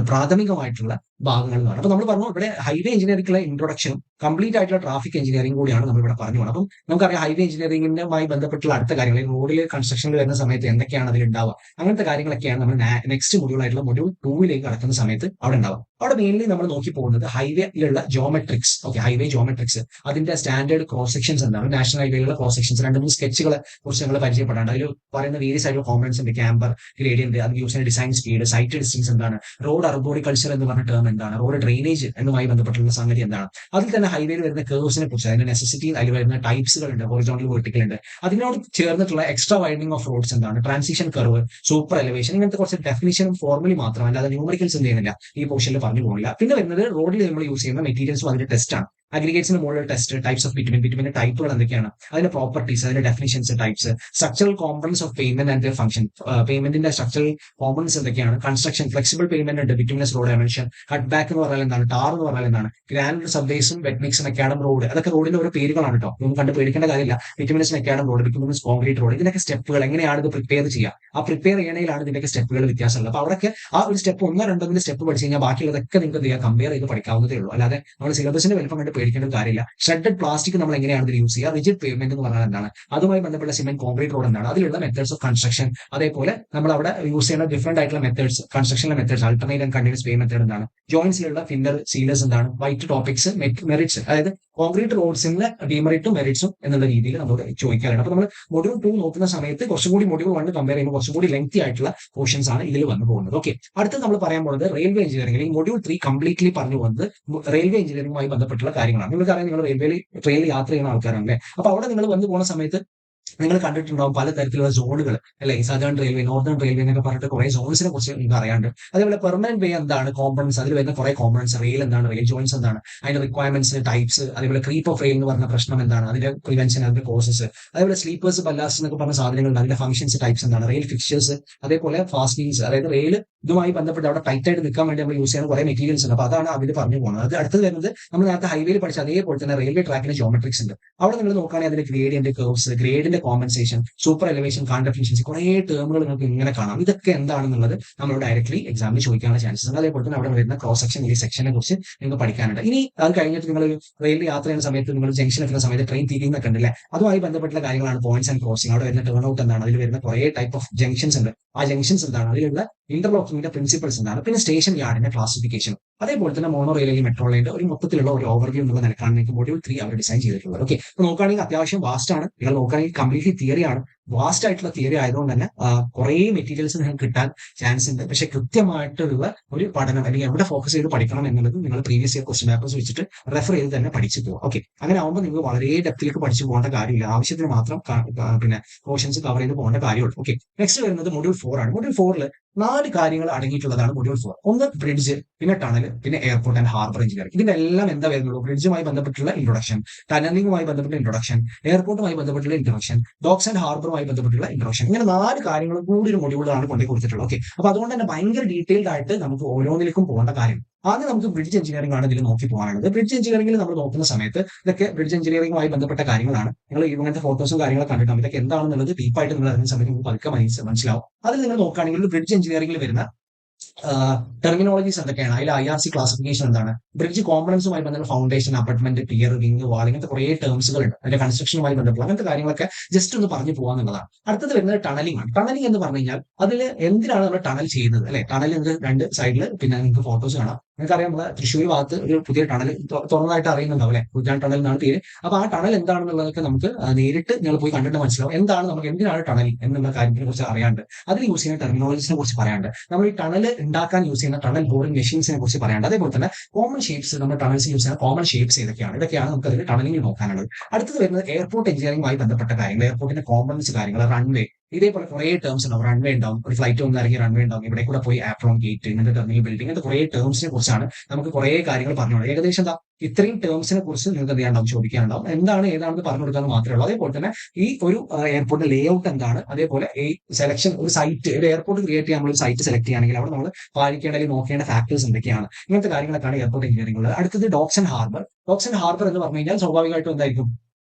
പ്രാഥമികമായിട്ടുള്ള ഭാഗങ്ങൾ എന്ന് പറയുന്നത്. അപ്പൊ നമ്മൾ പറഞ്ഞു ഇവിടെ ഹൈവേ എഞ്ചിനീയറിംഗിലെ ഇൻട്രൊഡക്ഷനും കംപ്ലീറ്റ് ആയിട്ടുള്ള ട്രാഫിക് എഞ്ചിനീയറിംഗ് കൂടിയാണ് നമ്മൾ ഇവിടെ പറഞ്ഞു പോകുന്നത്. അപ്പം നമുക്കറിയാം ഹൈവേ എഞ്ചിനീയറിംഗിനുമായി ബന്ധപ്പെട്ടുള്ള അടുത്ത കാര്യങ്ങൾ, റോഡിൽ കൺസ്ട്രക്ഷനിൽ വരുന്ന സമയത്ത് എന്തൊക്കെയാണ് അതിൽ ഉണ്ടാവുക, അങ്ങനത്തെ കാര്യങ്ങളൊക്കെയാണ് നമ്മൾ നെക്സ്റ്റ് മൊഡ്യൂൾ ആയിട്ടുള്ള മൊഡ്യൂൾ 2 കടക്കുന്ന സമയത്ത് അവിടെ ഉണ്ടാവും. അവിടെ മെയിൻലി നമ്മൾ നോക്കി പോകുന്നത് ഹൈവേയിലുള്ള ജോമെട്രിക്സ്. ഓക്കെ, ഹൈവേ ജോമെട്രിക്സ്, അതിന്റെ സ്റ്റാൻഡേർഡ് ക്രോസ് സെക്ഷൻസ് എന്താണ്, നാഷണൽ ഹൈവേയിലുള്ള ക്രോസ് സെക്ഷൻസ്, 2-3 സ്കെച്ചുകളെ കുറിച്ച് നമ്മൾ പരിചയപ്പെടാണ്ട്. അതിൽ പറയുന്ന വേരിയസ് ആയിട്ടുള്ള കോമ്പണൻസ് ഉണ്ട്, ക്യാമ്പർ, ഗ്രേഡിയന്റ്, അത് യൂസ് ചെയ്യുന്ന ഡിസൈൻ സ്പീഡ്, സൈറ്റ് ഡിസ്റ്റൻസ് എന്താണ്, റോഡ് അർബോറിക്കൾച്ചർ എന്ന് പറഞ്ഞ ടേം എന്താണ്, റോഡ് ഡ്രെയിനേജ് എന്നുമായി ബന്ധപ്പെട്ടുള്ള സംഗതി എന്താണ്, അതിൽ തന്നെ ഹൈവേയിൽ വരുന്ന കേർവ്സിനെ കുറിച്ച്, അതിന്റെ നെസസിറ്റി, അതിൽ വരുന്ന ടൈപ്സുകൾ ഉണ്ട്, ഹൊറിസോണ്ടൽ, വെർട്ടിക്കൽ ഉണ്ട്, അതിനോട് ചേർന്നിട്ടുള്ള എക്സ്ട്രാ വൈഡനിങ് ഓഫ് റോഡ്സ് എന്താണ്, ട്രാൻസിഷൻ കർവ്, സൂപ്പർ എലിവേഷൻ, ഇങ്ങനത്തെ കുറച്ച് ഡെഫിനിഷനും ഫോർമുലി മാത്രമല്ല, അത് ന്യൂമറിക്കൽസ് എന്ത് ചെയ്യുന്നില്ല ഈ പോർഷനിൽ പറഞ്ഞു പോകില്ല. പിന്നെ വരുന്നത് റോഡിൽ നമ്മൾ യൂസ് ചെയ്യുന്ന മെറ്റീരിയൽസും അതിന്റെ ടെസ്റ്റ് ആണ്. അഗ്രിഗേറ്റ്സിന് മുകളിൽ ടെസ്റ്റ്, ടൈപ്സ് ഓഫ് ബിറ്റുമിന്റെ ടൈപ്പുകൾ എന്തൊക്കെയാണ്, അതിന്റെ പ്രോപ്പർട്ടീസ്, അതിന്റെ definitions, types, structural components of pavement and function, പേയ്മെന്റിന്റെ സ്ട്രക്ചറൽ കോമ്പണൻസ് എന്തൊക്കെയാണ്, കൺസ്ട്രക്ഷൻ, ഫ്ലെക്സിബിൾ പേയ്മെന്റ് ഉണ്ട്, bituminous road dimension, cut back എന്ന് പറഞ്ഞാൽ എന്താണ്, ടാർ എന്ന് പറഞ്ഞാൽ എന്താണ്, ഗ്രാനുലർ സബ്ബേസും, വെറ്റ് മിക്സ്, മെക്കാഡം റോഡ്, അതൊക്കെ റോഡിന്റെ ഓരോ പേരുകളാണ് കേട്ടോ, ഒന്നും കണ്ട് പേടിക്കേണ്ട കാര്യമില്ല. Bituminous macadam road, bituminous concrete road, ഇതിനൊക്കെ സ്റ്റെപ്പുകൾ എങ്ങനെയാണ് ഇത് പ്രിപ്പയർ ചെയ്യുക, ആ പ്രിപ്പയർ ചെയ്യണയിലാണ് ഇതിന്റെയൊക്കെ സ്റ്റെപ്പുകൾ വ്യത്യാസമുള്ളത്. അപ്പൊ അവിടെയൊക്കെ ആ ഒരു സ്റ്റെപ്പ് 1-2 സ്റ്റെപ്പ് പഠിച്ചു കഴിഞ്ഞാൽ ബാക്കിയുള്ളതൊക്കെ നിങ്ങൾക്ക് എന്ത് ചെയ്യാം, കമ്പയർ ചെയ്ത് പഠിക്കാവുന്നതേ ഉള്ളൂ. അല്ലാതെ നമ്മൾ സിലബസിന്റെ വലിപ്പം കണ്ട് പേടിക്കേണ്ട കാര്യമില്ല. ഷ്രെഡഡ് പ്ലാസ്റ്റിക് നമ്മൾ എങ്ങനെയാണ് ഇത് യൂസ് ചെയ്യുക, റിജിഡ് പേയ്മെന്റ് എന്ന് പറഞ്ഞാൽ എന്താണ്, അതുമായി ബന്ധപ്പെട്ട സിമെന്റ് കോൺക്രീറ്റ് റോഡ് എന്താണ്, അതിലുള്ള മെത്തേഡ്സ് ഓഫ് കൺസ്ട്രക്ഷൻ, അതേപോലെ നമ്മൾ അവിടെ യൂസ് ചെയ്യുന്ന ഡിഫറന്റ് ആയിട്ടുള്ള മെത്തേഡ്സ്, കൺസ്ട്രക്ഷനിലെ methods, alternate and continuous bay method എന്താണ്, ജോയിന്റ്സിലുള്ള ഫിൻഡർ, സീലേഴ്സ് എന്താണ്, വൈറ്റ് ടോപ്പിക്സ്, മെറിറ്റ്സ്, അതായത് കോൺക്രീറ്റ് റോഡ്സിന്റെ ഡിമെറിറ്റും മെറിറ്റ്സും എന്നുള്ള രീതിയിൽ നമ്മൾ ചോദിക്കാറുണ്ട്. അപ്പൊ നമ്മൾ മൊഡ്യൂൾ 2 നോക്കുന്ന സമയത്ത് കുറച്ചും കൂടി മൊഡ്യൂൾ 1 കമ്പയർ ചെയ്യുമ്പോൾ കുറച്ചും കൂടി ലെങ്തി ആയിട്ടുള്ള പോർഷൻസ് ആണ് ഇതിൽ വന്നു പോകുന്നത്. ഓക്കെ, അടുത്ത് നമ്മൾ പറയാൻ പോകുന്നത് റെയിൽവേ എഞ്ചിനീയറിംഗ്, ഈ മൊഡ്യൂൾ 3 കംപ്ലീറ്റ്ലി പറഞ്ഞു പോകുന്നത് റെയിൽവേ എഞ്ചിനീയറിംഗുമായി ബന്ധപ്പെട്ടുള്ള കാര്യങ്ങളാണ്. നിങ്ങൾക്കറിയാം, നിങ്ങൾ ട്രെയിനിൽ യാത്ര ചെയ്യുന്ന ആൾക്കാരാണല്ലേ, അപ്പൊ അവിടെ നിങ്ങൾ വന്നു പോകുന്ന സമയത്ത് നിങ്ങൾ കണ്ടിട്ടുണ്ടാവും പല തരത്തിലുള്ള സോണുകൾ അല്ലെ, സദേൺ റെയിൽവേ, നോർത്തേൺ റെയിൽവേ എന്നൊക്കെ പറഞ്ഞിട്ട് കുറെ സോൺസിനെ കുറിച്ച് നിങ്ങൾക്ക് അറിയാണ്ട്. അതേപോലെ പെർമനന്റ് വേ എന്താണ്, കോമ്പണൻസ്, അതിൽ വരുന്ന കുറെ കോമ്പണൻസ്, റെയിൽ എന്താണ്, റെയിൽ ജോയിന്റ്സ് എന്താണ്, അതിന്റെ റിക്വയർമെന്റ്സ്, ടൈപ്സ്, അതേപോലെ ക്രീപ്പ് ഓഫ് റെയിൽ എന്ന് പറഞ്ഞ പ്രശ്നം എന്താണ്, അതിന്റെ പ്രിവെൻഷൻ, അതിന്റെ കോസസ്, അതേപോലെ സ്ലീപ്പേഴ്സ്, ബല്ലാസ് എന്നൊക്കെ പറഞ്ഞ സാധനങ്ങൾ, അതിന്റെ ഫംഗ്ഷൻസ്, ടൈപ്സ് എന്താണ്, റെയിൽ ഫിക്ചേഴ്സ്, അതേപോലെ ഫാസ്റ്റനിങ്സ്, അതായത് റെയിൽ ഇതുമായി ബന്ധപ്പെട്ട് അവിടെ ടൈറ്റ് ആയിട്ട് നിൽക്കാൻ വേണ്ടി നമ്മൾ യൂസ് ചെയ്യുന്ന കുറെ മെറ്റീരിയൽസ് ഉണ്ട്. അപ്പൊ അതാണ് അതിൽ പറഞ്ഞു പോകുന്നത്. അത് അടുത്തത് വരുന്നത് നമ്മൾ നേരത്തെ ഹൈവേയിൽ പഠിച്ച അതേപോലെ തന്നെ റെയിൽവേ ട്രാക്കിന്റെ ജോമെട്രിക്സ് ഉണ്ട്. അവിടെ നിങ്ങൾ നോക്കുകയാണെങ്കിൽ അതിന്റെ ഗ്രേഡിയന്റ്, കർവ്സ്, ഗ്രേഡിന്റെ കോമ്പൻസേഷൻ, സൂപ്പർ എലിവേഷൻ, കാണ്ടഫിഷ്യൻസി, കുറെ ടേമുകൾ നിങ്ങൾക്ക് ഇങ്ങനെ കാണാം. ഇതൊക്കെ എന്താണെന്നുള്ളത് നമ്മൾ ഡയറക്ട്ലി എക്സാമിന് ചോദിക്കാനുള്ള ചാൻസസ് ഉണ്ട്. അതേപോലെ തന്നെ അവിടെ വരുന്ന ക്രോസ് സെക്ഷൻ, ഈ സെക്ഷനെ കുറിച്ച് നിങ്ങൾക്ക് പഠിക്കാനുണ്ട്. ഇനി അത് കഴിഞ്ഞിട്ട് നിങ്ങൾ റെയിൽ യാത്ര ചെയ്യുന്ന സമയത്ത്, നിങ്ങൾ ജംഗ്ഷൻ എത്തുന്ന സമയത്ത് ട്രെയിൻ തിരിയുന്നൊക്കെ ഉണ്ടല്ലേ, അതുമായി ബന്ധപ്പെട്ടുള്ള കാര്യങ്ങളാണ് പോയിന്റ്സ് ആൻഡ് ക്രോസിംഗ്. അവിടെ വരുന്ന ടേൺ ഔട്ട് എന്താണ്, അതിൽ വരുന്ന കുറെ ടൈപ്പ് ഓഫ് ജംഗ്ഷൻസ് ഉണ്ട്, ആ ജംഗ്ഷൻസ് എന്താണ്, അതിലുള്ള ഇന്റർലോക്കിംഗിന്റെ പ്രിൻസിപ്പൾസ് എന്താണ്, പിന്നെ സ്റ്റേഷൻ യാർഡിന്റെ ക്ലാസിഫിക്കേഷൻ, അതേപോലെ തന്നെ മോണോ റെയിൽ അല്ലെങ്കിൽ മെട്രോ റെയിലിന്റെ ഒരു മൊത്തത്തിലുള്ള ഒരു ഓവർവ്യൂ എന്നുള്ള നിലക്കാണ് നിങ്ങൾക്ക് മൊഡ്യൂൾ 3 അവർ ഡിസൈൻ ചെയ്തിട്ടുള്ളത്. ഓക്കെ, അപ്പൊ നോക്കുകയാണെങ്കിൽ അത്യാവശ്യം വാസ്റ്റ് ആണ്. നിങ്ങൾ നോക്കുകയാണെങ്കിൽ കംപ്ലീറ്റ്ലി തിയറി ആണ്. വാസ്റ്റ് ആയിട്ടുള്ള തിയറി ആയതുകൊണ്ട് തന്നെ കുറേ മെറ്റീരിയൽസ് നിങ്ങൾക്ക് കിട്ടാൻ ചാൻസ് ഉണ്ട്. പക്ഷെ കൃത്യമായിട്ടുള്ള ഒരു പഠനം അല്ലെങ്കിൽ എവിടെ ഫോക്കസ് ചെയ്ത് പഠിക്കണം എന്നുള്ളത് നിങ്ങൾ പ്രീവിയസ് ഇയർ ക്വസ്റ്റ്യൻ പേപ്പേഴ്സ് വെച്ചിട്ട് റെഫർ ചെയ്ത് തന്നെ പഠിച്ചു പോകും. ഓക്കെ, അങ്ങനെ ആകുമ്പോൾ നിങ്ങൾ വളരെ ഡെപ്തിലേക്ക് പഠിച്ചു പോകേണ്ട കാര്യമില്ല. ആവശ്യത്തിന് മാത്രം പിന്നെ പോർഷൻസ് കവർ ചെയ്ത് പോകേണ്ട കാര്യമുള്ളൂ. ഓക്കെ, നെക്സ്റ്റ് വരുന്നത് മൊഡ്യൂൾ 4 ആണ്. മൊഡ്യൂൾ 4 4 കാര്യങ്ങൾ അടങ്ങിയിട്ടുള്ളതാണ് മൊഡ്യൂൾ 4. ഒന്ന് ബ്രിഡ്ജ്, പിന്നെ ടണൽ, പിന്നെ എയർപോർട്ട് ആൻഡ് ഹാർബർ എഞ്ചിനീയറിംഗ്. ഇതിന്റെ എല്ലാം എന്താ വരുന്നുള്ളൂ? ബ്രിഡ്ജുമായി ബന്ധപ്പെട്ടുള്ള ഇൻട്രൊഡക്ഷൻ, ടണലിംഗുമായി ബന്ധപ്പെട്ട ഇൻട്രൊഡക്ഷൻ, എയർപോർട്ടുമായി ബന്ധപ്പെട്ടുള്ള ഇൻട്രൊഡക്ഷൻ, ഡോക്സ് ആൻഡ് ഹാർബറുമായി ബന്ധപ്പെട്ടുള്ള ഇൻട്രൊഡക്ഷൻ. ഇങ്ങനെ 4 കാര്യങ്ങളും കൂടി ഒരു മൊഡ്യൂളാണ് കൊണ്ടു കൊടുത്തിട്ടുള്ളത്. ഓക്കെ, അപ്പൊ അതുകൊണ്ട് തന്നെ ഭയങ്കര ഡീറ്റെയിൽഡ് ആയിട്ട് നമുക്ക് ഓരോന്നിലേക്കും പോകേണ്ട കാര്യം. ആദ്യം നമുക്ക് ബ്രിഡ്ജ് എഞ്ചിനീയറിംഗ് ആണ് ഇതിൽ നോക്കി പോകാനുള്ളത്. ബ്രിഡ്ജ് എഞ്ചിനീയറിംഗിൽ നമ്മൾ നോക്കുന്ന സമയത്ത് ഇതൊക്കെ ബ്രിഡ്ജ് എഞ്ചിനീയറിംഗുമായി ബന്ധപ്പെട്ട കാര്യങ്ങളാണ്. നിങ്ങൾ ഇങ്ങനത്തെ ഫോട്ടോസും കാര്യങ്ങളൊക്കെ കണ്ടിട്ടാണ് ഇതൊക്കെ എന്താണെന്നുള്ളത് ഡീപ്പായിട്ട് നിങ്ങൾ അറിയുന്ന സമയത്ത് നിങ്ങൾക്ക് പതുക്കെ മനസ്സിലാവും. അതിൽ നിങ്ങൾ നോക്കുകയാണെങ്കിൽ ബ്രിഡ്ജ് എഞ്ചിനീയറിംഗിൽ വരുന്ന ടെർമിനോളജീസ് എന്തൊക്കെയാണ്, അതിൽ IRC ക്ലാസിഫിക്കേഷൻ എന്താണ്, ബ്രിഡ്ജ് കോമ്പണൻസുമായി ബന്ധപ്പെട്ട ഫൗണ്ടേഷൻ, അബട്ട്മെന്റ്, പിയർ, വിങ്, വാൾ, ഇങ്ങനത്തെ കുറേ ടേംസുകൾ ഉണ്ട്. അതിന്റെ കൺസ്ട്രക്ഷനുമായി ബന്ധപ്പെട്ട അങ്ങനത്തെ കാര്യങ്ങളൊക്കെ ജസ്റ്റ് ഒന്ന് പറഞ്ഞു പോകാന്നുള്ളതാണ്. അടുത്തത് വരുന്നത് ടണലിംഗ് ആണ്. ടണലിംഗ് എന്ന് പറഞ്ഞു കഴിഞ്ഞാൽ അതിൽ എന്തിനാണ് നമ്മൾ ടണൽ ചെയ്യുന്നത് അല്ലെ? ടണൽ രണ്ട് സൈഡിൽ പിന്നെ നിങ്ങൾക്ക് ഫോട്ടോസ് കാണാം. നിങ്ങൾക്കറിയാം നമ്മളെ തൃശ്ശൂർ ഭാഗത്ത് ഒരു പുതിയ ടണൽ തുറന്നതായിട്ട് അറിയുന്നുണ്ടാവും അല്ലെ, ഉദ്യാൻ ടണൽ എന്നാണ് പേര്. അപ്പൊ ആ ടണൽ എന്താണെന്നുള്ളതൊക്കെ നമുക്ക് നേരിട്ട് നിങ്ങൾ പോയി കണ്ടിട്ട് മനസ്സിലാവും എന്താണ് നമുക്ക് എന്തിനാണ് ടണൽ എന്നുള്ള കാര്യത്തിനെ കുറിച്ച് അറിയാണ്ട്, അതിൽ യൂസ് ചെയ്യുന്ന ടെർമിനോളജീസിനെ കുറിച്ച് പറയാണ്ട്, നമ്മൾ ഈ ടണൽ ഉണ്ടാക്കാൻ യൂസ് ചെയ്യുന്ന ടണൽ ബോറിംഗ് മെഷീൻസിനെ കുറിച്ച് പറയാണ്ട്, അതേപോലെ തന്നെ കോമൺ ഷേപ്സ്, നമ്മൾ ടണൽസ് യൂസ് ചെയ്യുന്ന കോമൺ ഷേപ്സ് ഏതൊക്കെയാണ്, ഇതൊക്കെയാണ് നമുക്ക് അതിൽ ടണലിംഗ് നോക്കാനുള്ളത്. അടുത്തത് വരുന്നത് എയർപോർട്ട് എഞ്ചിനീയറിംഗുമായി ബന്ധപ്പെട്ട കാര്യങ്ങൾ, എയർപോർട്ടിന്റെ കോമ്പണൻസ് കാര്യങ്ങൾ, റൺവേ, ഇതേപോലെ കുറേ ടേംസ് ഉണ്ടാവും. റൺവേ ഉണ്ടാവും, ഒരു ഫ്ലൈറ്റ് വന്ന് ഇറങ്ങി റൺവേ ഉണ്ടാവും, ഇവിടെ കൂടെ പോയി ആപ്രോൺ ഗേറ്റ്, ഇങ്ങനത്തെ ടെർമിനൽ ബിൽഡിംഗ്, ഇങ്ങനത്തെ കുറേ ടേംസിനെ കുറിച്ചാണ് നമുക്ക് കുറേ കാര്യങ്ങൾ പറഞ്ഞോളൂ. ഏകദേശം എന്താ ഇത്രയും ടേംസിനെ കുറിച്ച് നിങ്ങൾക്ക് എന്ത് ചെയ്യാണ്ടാവും, ചോദിക്കാനുണ്ടാവും. എന്താണ് ഏതാണെന്ന് പറഞ്ഞു കൊടുക്കാന്ന് മാത്രമേ ഉള്ളൂ. അതേപോലെ തന്നെ ഈ ഒരു എയർപോർട്ടിന്റെ ലേ ഔട്ട് എന്താണ്, അതേപോലെ ഈ സെലക്ഷൻ, ഒരു സൈറ്റ്, ഒരു എയർപോർട്ട് ക്രിയേറ്റ് ചെയ്യാൻ നമ്മൾ ഒരു സൈറ്റ് സെലക്ട് ചെയ്യുകയാണെങ്കിൽ അവിടെ നമ്മൾ പാലിക്കേണ്ട അല്ലെങ്കിൽ നോക്കേണ്ട ഫാക്ടേഴ്സ് എന്തൊക്കെയാണ്, ഇങ്ങനത്തെ കാര്യങ്ങളൊക്കെയാണ് എയർപോർട്ട് എഞ്ചിനീയറിംഗ് ഉള്ളത്. അടുത്തത് docks and harbour. Docks and harbour എന്ന് പറഞ്ഞു കഴിഞ്ഞാൽ സ്വാഭാവികമായിട്ടും എന്തായിരിക്കും,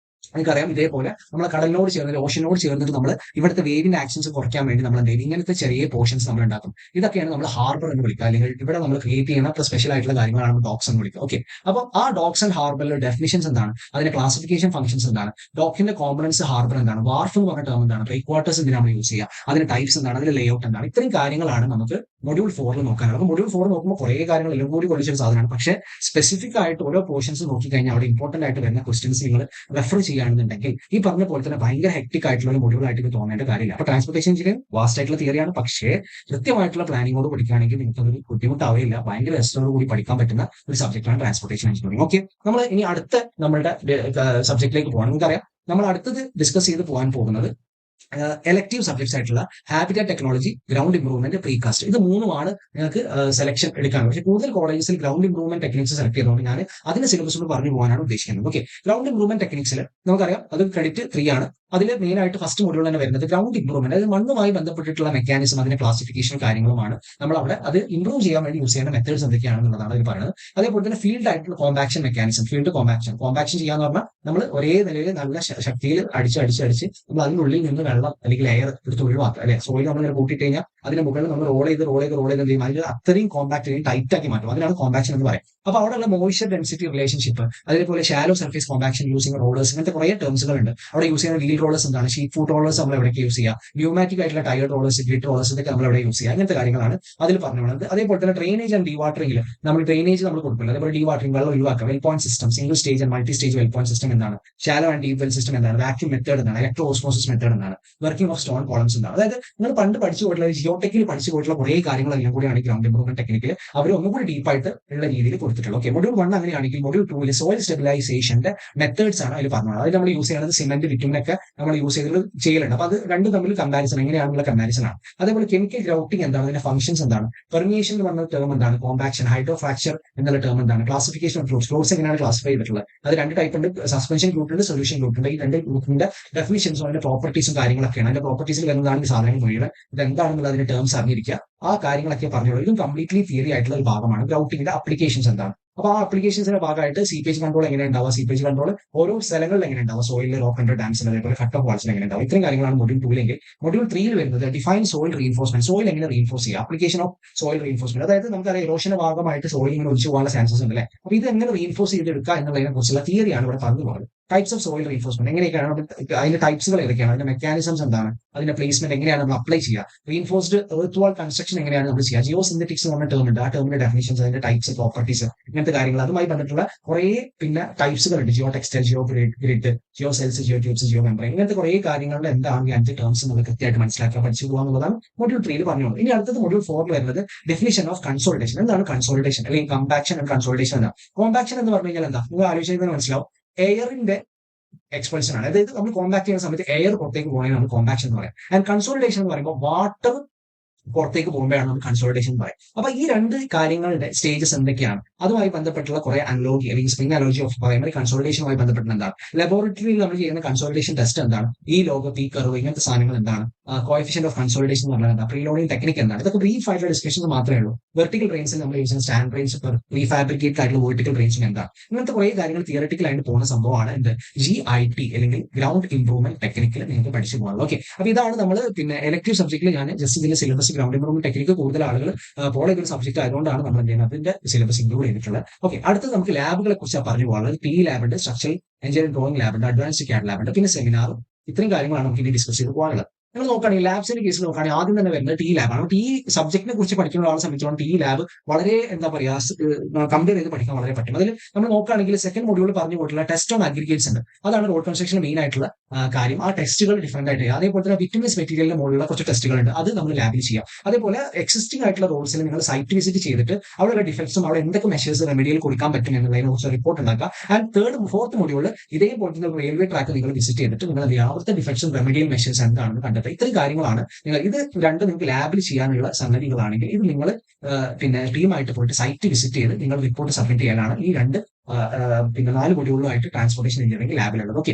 നമുക്കറിയാം ഇതേപോലെ നമ്മളെ കടലിനോട് ചേർന്നിട്ട്, ഓഷനോട് ചേർന്നിട്ട് നമ്മൾ ഇവിടുത്തെ വേവിന്റെ ആക്ഷൻസ് കുറയ്ക്കാൻ വേണ്ടി നമ്മൾ എന്ത് ചെയ്യും, ഇങ്ങനത്തെ ചെറിയ പോർഷൻസ് നമ്മൾ ഉണ്ടാക്കും. ഇതൊക്കെയാണ് നമ്മൾ ഹാർബർ എന്ന് വിളിക്കുക, അല്ലെങ്കിൽ ഇവിടെ നമ്മൾ ക്രിയേറ്റ് ചെയ്യുന്ന സ്പെഷ്യൽ ആയിട്ടുള്ള കാര്യങ്ങളാണ് നമ്മൾ ഡോക്സ് എന്ന് വിളിക്കുക. ഓക്കെ, അപ്പോൾ ആ ഡോക്സ് ആൻഡ് ഹാർബറിലെ ഡെഫിനിഷൻസ് എന്താണ്, അതിന്റെ ക്ലാസിഫിക്കേഷൻ ഫംഗ്ഷൻസ് എന്താണ്, ഡോക്കിന്റെ കോമ്പണൻസ്, ഹാർബർ എന്താണ്, വാർഫ് എന്ന് പറഞ്ഞ ടേം എന്താണ്, ബ്രേക്ക് വാട്ടേഴ്സ് എന്തിനാണ് നമ്മൾ യൂസ് ചെയ്യുക, അതിന്റെ ടൈപ്സ് എന്താണ്, അതിന്റെ ലേ ഔട്ട് എന്താണ്, ഇത്രയും കാര്യങ്ങളാണ് നമുക്ക് മൊഡ്യൂൾ 4 നോക്കാനുള്ളത്. അപ്പോൾ മൊഡ്യൂൾ 4 നോക്കുമ്പോൾ കുറേ കാര്യങ്ങൾ എല്ലാം കൂടി കൊള്ളിച്ചൊരു സാധനമാണ്. പക്ഷേ സ്പെസിഫിക് ആയിട്ട് ഓരോ പോർഷൻസ് നോക്കിക്കഴിഞ്ഞാൽ അവിടെ ഇമ്പോർട്ടന്റ് ആയിട്ട് വരുന്ന ക്വസ്റ്റ്യൻസ് നിങ്ങൾ റെഫർ ചെയ്യുകയാണെന്നുണ്ടെങ്കിൽ ഈ പറഞ്ഞ പോലെ തന്നെ ഭയങ്കര ഹെക്ടിക് ആയിട്ടുള്ള ഒരു മൊഡ്യൂൾ ആയിട്ട് തോന്നേണ്ട കാര്യമില്ല. അപ്പൊ ട്രാൻസ്പോർട്ടേഷൻ എഞ്ചിനീയറിംഗ് വാസ്റ്റ് ആയിട്ടുള്ള തിയറിയാണ്. പക്ഷേ കൃത്യമായിട്ടുള്ള പ്ലാനിങ്ങോട് പഠിക്കുകയാണെങ്കിൽ നിങ്ങൾക്ക് അതൊരു ബുദ്ധിമുട്ടാവില്ല, ഭയങ്കര രസത്തോടു കൂടി പഠിക്കാൻ പറ്റുന്ന ഒരു സബ്ജക്റ്റാണ് ട്രാൻസ്പോർട്ടേഷൻ എഞ്ചിനീയറിംഗ്. ഓക്കെ, നമ്മൾ ഇനി അടുത്ത നമ്മളുടെ സബ്ജക്റ്റിലേക്ക് പോകണം. നമുക്കറിയാം നമ്മൾ അടുത്തത് ഡിസ്കസ് ചെയ്ത് പോകാൻ പോകുന്നത് എലക്ടീവ് സബ്ജക്ട്സ് ആയിട്ടുള്ള habitat technology, ground improvement, precast, ഇത് മൂന്നുമാണ് നിങ്ങൾക്ക് സെലക്ഷൻ എടുക്കാനുള്ളത്. പക്ഷേ കൂടുതൽ കോളേജസിൽ ഗ്രൗണ്ട് ഇംപ്രൂവ്മെന്റ് ടെക്നിക്സ് സെലക്ട് ചെയ്തുകൊണ്ട് ഞാൻ അതിന്റെ സിലബസ് ഒന്ന് പറഞ്ഞു പോകാനാണ് ഉദ്ദേശിക്കുന്നത്. ഓക്കെ, ഗ്രൗണ്ട് ഇംപ്രൂവ്മെന്റ് ടെക്നിക്സിൽ നമുക്കറിയാം അത് ക്രെഡിറ്റ് 3 ആണ്. അതിൽ മെയിൻ ആയിട്ട് ഫസ്റ്റ് മൊഡ്യൂൾ തന്നെ വരുന്നത് ഗ്രൗണ്ട് ഇംപ്രൂവ്മെന്റ്, അതായത് മണ്ണുമായി ബന്ധപ്പെട്ടിട്ടുള്ള മെക്കാനിസം, അതിന്റെ ക്ലാസിഫിക്കേഷൻ കാര്യങ്ങളുമാണ് നമ്മൾ അവിടെ അത് ഇംപ്രൂവ് ചെയ്യാൻ വേണ്ടി യൂസ് ചെയ്യുന്ന മെത്തേഡ്സ് എന്തൊക്കെയാണെന്നുള്ളതാണ് അതിൽ പറയുന്നത്. അതേപോലെ തന്നെ ഫീൽഡ് ആയിട്ടുള്ള കോമ്പാക്ഷൻ മെക്കാനിസം, ഫീൽഡ് കോമ്പാക്ഷൻ ചെയ്യാന്ന് പറഞ്ഞാൽ നമ്മൾ ഒരേ നിലയിൽ നല്ല ശക്തിയിൽ അടിച്ച് നമ്മൾ അതിനുള്ളിൽ നിന്ന് വെള്ളം അല്ലെങ്കിൽ എയർ എടുത്ത് ഒഴിവാക്കുക അല്ലെ. സോയിൽ നമ്മൾ കൂട്ടിയിട്ട് കഴിഞ്ഞാൽ അതിന്റെ മുകളിൽ നമ്മൾ റോൾ ചെയ്ത് എന്ത് ചെയ്യും, അതിൽ അത്രയും കോമ്പാക്ട് ചെയ്യും, ടൈറ്റ് ആക്കി മാറ്റും. അതിനാണ് കോമ്പാക്ഷൻ എന്ന് പറയും. അപ്പൊ അവിടെയുള്ള മോയ്സ്ചർ ഡെൻസിറ്റി റിലേഷൻഷിപ്പ്, അതേപോലെ shallow surface compaction using rollers, ഇങ്ങനത്തെ കുറേ ടേംസുകൾ ഉണ്ട്. അവിടെ യൂസ് ചെയ്യുന്ന വീൽ റോളേഴ്സ് എന്താണ്, ഷീറ്റ് ഫുട്ട് റോളേഴ്സ് നമ്മൾ എവിടെയൊക്കെ യൂസ് ചെയ്യുക, ന്യൂമാറ്റിക് ആയിട്ടുള്ള ടയർ റോളേഴ്സ്, ഗ്രിഡ് റോളേഴ്സ്, ഇതൊക്കെ നമ്മൾ എവിടെ യൂസ് ചെയ്യുക, അങ്ങനത്തെ കാര്യങ്ങളാണ് അതിൽ പറഞ്ഞുള്ളത്. അതേപോലെ തന്നെ ഡ്രെയിനേജ് ആൻഡ് ഡീവാട്ടറിംഗിൽ നമ്മൾ ഡ്രെയിനേജ് നമ്മൾ കൊടുക്കില്ല, അതേപോലെ ഡീവാട്ടറിംഗ് വെള്ളം ഒഴിവാക്കുക, well point system, single stage and multi stage well point system എന്താണ്, shallow and deep well system എന്താണ്, വാക്യൂം മെത്തേഡ് എന്താണ്, ഇലക്ട്രോ ഓസ്മോസിസ് മെത്തേഡ് എന്താണ്, വർക്കിംഗ് ഓഫ് സ്റ്റോൺ കോളംസ് എന്താണ്. അതായത് നിങ്ങൾ പണ്ട് പഠിച്ചു പോയിട്ടുള്ള ജിയോടെക്കിൽ പഠിച്ചു പോയിട്ടുള്ള കുറേ കാര്യങ്ങളെല്ലാം കൂടിയാണ് ഗ്രൗണ്ട് ഇംപ്രൂവ്മെന്റ് ടെക്നിക്കിൽ അവർ ഒന്നുകൂടി ഡീപ്പായിട്ട് ഉള്ള രീതിയിൽ കൊടുത്തിട്ടുള്ളത്. ഓക്കെ, മൊഡ്യൂൾ 1 അങ്ങനെയാണെങ്കിൽ മൊഡ്യൂൾ 2 സോയിൽ സ്റ്റെബിലൈസേഷന്റെ മെത്തേഡ്സ് ആണ് അതിൽ പറഞ്ഞത്. അതിൽ നമ്മൾ യൂസ് ചെയ്യുന്നത് സിമെന്റ്, വിറ്റുമിനൊക്കെ നമ്മൾ യൂസ് ചെയ്യലുണ്ട്. അപ്പൊ അത് രണ്ടും തമ്മിൽ കമ്പാരിസൺ എങ്ങനെയാണെന്നുള്ള കമ്പാരിസൺ ആണ്. അതേപോലെ കെമിക്കൽ ഗ്രൗട്ടിംഗ് എന്താണ്, അതിന്റെ ഫംഗ്ഷൻസ് എന്താണ്, പെർമിയേഷൻ എന്ന് പറഞ്ഞ ടേം എന്താണ്, കോമ്പാക്ഷൻ, ഹൈഡ്രോ ഫ്രാക്ചർ എന്നുള്ള ടേം എന്താണ്, ക്ലാസിഫിക്കേഷൻ ഓഫ് ഫ്ലൂയിഡ്സ് എങ്ങനെയാണ് ക്ലാസിഫൈ ചെയ്തിട്ടുള്ളത്, അത് 2 ടൈപ്പ് ഉണ്ട്, സസ്പെൻഷൻ ഗ്രൂപ്പ് ഉണ്ട്, സൊല്യൂഷൻ ഗ്രൂപ്പ് ഉണ്ട്. ഈ 2 ഗ്രൂപ്പിന്റെ ഡെഫിനിഷൻസും അതിന്റെ പ്രോപ്പർട്ടീസും കാര്യങ്ങളൊക്കെയാണ്. അതിന്റെ പ്രോപ്പർട്ടീസിൽ വരുന്നതാണ് ഈ സാധനങ്ങൾ മുഴുവൻ. ഇത് എന്താണെന്നുള്ള അതിന്റെ ടേംസ് അറിഞ്ഞിരിക്കുക, ആ കാര്യങ്ങളൊക്കെ പറഞ്ഞോളൂ. ഇതും കംപ്ലീറ്റ്ലി തിയറി ആയിട്ടുള്ള ഒരു ഭാഗമാണ്. ഗ്രൗട്ടിംഗിന്റെ അപ്ലിക്കേഷൻസ് എന്താണ്, അപ്പൊ ആ അപ്ലിക്കേഷൻസിന്റെ ഭാഗമായിട്ട് സീപ്പേജ് കൺട്രോൾ എങ്ങനെ ഉണ്ടാവുക, സീപ്പേജ് കൺട്രോൾ ഓരോ സ്ഥലങ്ങളിൽ എങ്ങനെ ഉണ്ടാവുക, സോയിൽ, റോക്ക് അണ്ടർ ഡാംസിൽ, അതേപോലെ കട്ട് ഓഫ് വാൾസിൽ എങ്ങനെ ഉണ്ടാവും. ഇത്രയും കാര്യങ്ങളാണ് മൊഡ്യൂൾ 2 മൊഡ്യൂൾ 3 വരുന്നത് ഡിഫൈൻ സോയിൽ റീഇൻഫോഴ്സ്മെന്റ്, സോയിൽ എങ്ങനെ റീഇൻഫോഴ്സ് ചെയ്യുക, അപ്ലിക്കേഷൻ ഓഫ് സോയിൽ റീഇൻഫോഴ്സ്മെന്റ്. അതായത് നമുക്കറിയാം ഇറോഷന്റെ ഭാഗമായിട്ട് സോയിൽ ഇങ്ങനെ ഒഴിച്ചു പോകാനുള്ള ചാൻസസ് ഉണ്ട് അല്ലേ. അപ്പൊ ഇത് എങ്ങനെ റീഇൻഫോഴ്സ് ചെയ്തെടുക്കുക എന്നുള്ളതിനെ കുറിച്ചുള്ള തിയറിയാണ് ഇവിടെ പറഞ്ഞു പോകുന്നത്. ടൈപ്സ് ഓഫ് സോയിൽ റീഇൻഫോഴ്സ്മെന്റ് എങ്ങനെയൊക്കെയാണ്, അതിന്റെ ടൈപ്സുകൾ ഏതൊക്കെയാണ്, അതിന്റെ മെക്കാനിസംസ് എന്താണ്, അതിന്റെ പ്ലേസ്മെന്റ് എങ്ങനെയാണ് നമ്മൾ അപ്ലൈ ചെയ്യുക, റീഇൻഫോഴ്സ്ഡ് എർത്ത് വാൾ കൺസ്ട്രക്ഷൻ കൺസോളിഡേഷൻ എങ്ങനെയാണ് നമ്മൾ ചെയ്യുക? ജിയോ സിന്തറ്റിക്സ് എന്ന് പറഞ്ഞ ടേം ഉണ്ട്. ആ ടേമിന്റെ ഡെഫിനിഷൻസ്, അതിന്റെ ടൈപ്സ്, പ്രോപ്പർട്ടീസ്, ഇങ്ങനത്തെ കാര്യങ്ങൾ, അതുമായി ബന്ധപ്പെട്ടുള്ള കുറേ പിന്നെ ടൈപ്സുകൾ ഉണ്ട്. Geotextile, geogrid, geocells, geotubes, geomembrane, ഇങ്ങനത്തെ കുറേ കാര്യങ്ങളുടെ എന്താണ് ഈ 5 ടേംസ് നമ്മൾ കൃത്യമായിട്ട് മനസ്സിലാക്കുക, പഠിച്ചു പോകുക എന്നുള്ളതാണ് മൊഡ്യൂൾ 3 പറഞ്ഞുള്ളത്. ഇനി അടുത്തത് മൊഡ്യൂൾ 4 വരുന്നത് ഡെഫിനിഷൻ ഓഫ് കൺസോളിഡേഷൻ. എന്താണ് കൺസോളിഡേഷൻ അല്ലെങ്കിൽ കമ്പാക്ഷൻ ആൻഡ് കൺസോളിഡേഷൻ എന്നാണ്. കോമ്പാക്ഷൻ എന്ന് പറഞ്ഞു കഴിഞ്ഞാൽ എന്താ, നിങ്ങൾ ആലോചിച്ചാൽ മനസ്സിലാവും, എയറിന്റെ എക്സ്പൾഷൻ ആണ്. അതായത് നമ്മൾ കോമ്പാക്ട് ചെയ്യുന്ന സമയത്ത് എയർ പുറത്തേക്ക് പോകുന്നതിന് നമ്മൾ കോമ്പാക്ഷൻ എന്ന് പറയാം. ആൻഡ് കൺസോളിഡേഷൻ എന്ന് പറയുമ്പോൾ വാട്ടർ പുറത്തേക്ക് പോകുമ്പോഴാണ് നമ്മൾ കൺസോളിഡേഷൻ പറയും. അപ്പൊ ഈ രണ്ട് കാര്യങ്ങളുടെ സ്റ്റേജസ് എന്തൊക്കെയാണ്, അതുമായി ബന്ധപ്പെട്ടുള്ള കുറെ അനലോഗി അല്ലെങ്കിൽ സ്പ്രിംഗ് അനലോജി ഓഫ് പ്രൈമറി കൺസോളിഡേഷനുമായി ബന്ധപ്പെട്ട് എന്താണ്, ലബോറട്ടറിയിൽ നമ്മൾ ചെയ്യുന്ന കൺസോളിഡേഷൻ ടെസ്റ്റ് എന്താണ്, ഈ ലോഗോ, പി കർവ്, ഇങ്ങനത്തെ സാധനങ്ങൾ എന്താണ്, കോഎഫിഷ്യന്റ് ഓഫ് കൺസോളിഡേഷൻ എന്ന് പറഞ്ഞാൽ എന്താ, പ്രീലോഡിംഗ് ടെക്നിക് എന്താണ്, ഇതൊക്കെ ബ്രീഫ് ആയിട്ടുള്ള ഡിസ്കഷൻസ് മാത്രമേ ഉള്ളൂ. വെർട്ടിക്കൽ റേഞ്ചിൽ നമ്മൾ യൂസ് ചെയ്യുന്ന സ്റ്റാൻഡ് റേഞ്ച്, റീഫാബ്രിക്കേറ്റ് ആയിട്ടുള്ള വെർട്ടിക്കൽ റേഞ്ചും എന്താണ്, ഇങ്ങനത്തെ കുറെ കാര്യങ്ങൾ തിയററ്റിക്കൽ ആയിട്ട് പോകുന്ന സംഭവമാണ് എന്ത്, GIT അല്ലെങ്കിൽ ഗ്രൗണ്ട് ഇംപ്രൂവ്മെന്റ് ടെക്നിക്കിൽ നിങ്ങൾക്ക് പഠിച്ചു പോകാനുള്ളത്. ഓക്കെ, അപ്പൊ ഇതാണ് നമ്മൾ പിന്നെ ഇലക്ടീവ് സബ്ജക്റ്റിൽ ഞാൻ ജസ്റ്റ് ഇതിന്റെ സിലബസ് ഗ്രൗണ്ട് ഇംപ്രൂവ്മെന്റ് ടെക്നിക്ക് കൂടുതൽ ആളുകൾ ഫോളോ ചെയ്തൊരു സബ്ജക്ട് ആയതുകൊണ്ടാണ് നമ്മൾ എന്ത് ചെയ്യുന്നത്, അതിന്റെ സിലബസ് ഇൻക്ലൂഡ് ചെയ്തിട്ടുള്ളത്. ഓക്കെ, അടുത്തത് നമുക്ക് ലാബുകളെ കുറിച്ച് പറഞ്ഞു പോകാനുള്ളത്. PE ലാബ് ഉണ്ട്, സ്ട്രക്ചറൽ എഞ്ചിനീയറിംഗ് ഡ്രോയിങ് ലാബ് ഉണ്ട്, അഡ്വാൻസ്ഡ് CAD ലാബ് ഉണ്ട്, പിന്നെ സെമിനാറും. ഇത്രയും കാര്യങ്ങളാണ് നമുക്ക് ഇനി ഡിസ്കസ് ചെയ്ത് പോകാനുള്ളത്. നിങ്ങൾ നോക്കുകയാണെങ്കിൽ ലാബ്സിന്റെ കേസിൽ നോക്കുകയാണെങ്കിൽ ആദ്യം തന്നെ വരുന്നത് TE ലാബാണ്. TE സബ്ജക്റ്റിനെ കുറിച്ച് പഠിക്കുന്ന ഒരാളെ സംബന്ധിച്ചോളം TE ലാബ് വളരെ എന്താ പറയുക, കമ്പയർ ചെയ്ത് പഠിക്കാൻ വളരെ പറ്റും. അതിൽ നമ്മൾ നോക്കുകയാണെങ്കിൽ സെക്കൻഡ് മൊഡ്യൂൾ പറഞ്ഞു പോയിട്ടുള്ള ടെസ്റ്റ് ഓൺ അഗ്രിഗേറ്റ്സ് ഉണ്ട്. അതാണ് റോഡ് കൺസ്ട്രക്ഷൻ മെയിൻ ആയിട്ടുള്ള കാര്യം. ആ ടെസ്റ്റുകൾ ഡിഫറെന്റ് ആയിട്ട് ചെയ്യുക. അതേപോലെ തന്നെ ബിറ്റുമിനസ് മെറ്റീരിയലിന്റെ മുകളിലുള്ള കുറച്ച് ടെസ്റ്റുകൾ ഉണ്ട്, അത് നമ്മൾ ലാബിൽ ചെയ്യാം. അതേപോലെ എക്സിസ്റ്റിംഗ് ആയിട്ടുള്ള റോഡ്സിൽ നിങ്ങൾ സൈറ്റ് വിസിറ്റ് ചെയ്തിട്ട് അവിടെയുള്ള ഡിഫക്ട്സും അവിടെ എന്തൊക്കെ മെഷേഴ്സ് റെമഡിയൽ കൊടുക്കാൻ പറ്റും എന്നുള്ളതിനെ കുറിച്ച് റിപ്പോർട്ട് ഉണ്ടാക്കുക. ആൻഡ് ഫോർത്ത് മൊഡ്യൂൾ ഇതേപോലെ തന്നെ റെയിൽവേ ട്രാക്ക് നിങ്ങൾ വിസിറ്റ് ചെയ്തിട്ട് നിങ്ങൾ എന്ത് ചെയ്യുക, അവിടുത്തെ ഡിഫക്ട്സും റെമഡിയൽ മെഷേഴ്സ് എന്താണെന്ന് കണ്ടെത്തുക. ഇത്രയും കാര്യങ്ങളാണ് നിങ്ങൾ, ഇത് രണ്ട് നിങ്ങൾക്ക് ലാബിൽ ചെയ്യാനുള്ള സംഗതികളാണെങ്കിൽ ഇത് നിങ്ങൾ പിന്നെ ടീമായിട്ട് പോയിട്ട് സൈറ്റ് വിസിറ്റ് ചെയ്ത് നിങ്ങൾ റിപ്പോർട്ട് സബ്മിറ്റ് ചെയ്യാനാണ് ഈ രണ്ട് പിന്നെ 4 മൊഡ്യൂളുമായിട്ട് ട്രാൻസ്പോർട്ടേഷൻ എഞ്ചിനീയറിംഗ് ലാബിലുള്ളത്. ഓക്കെ,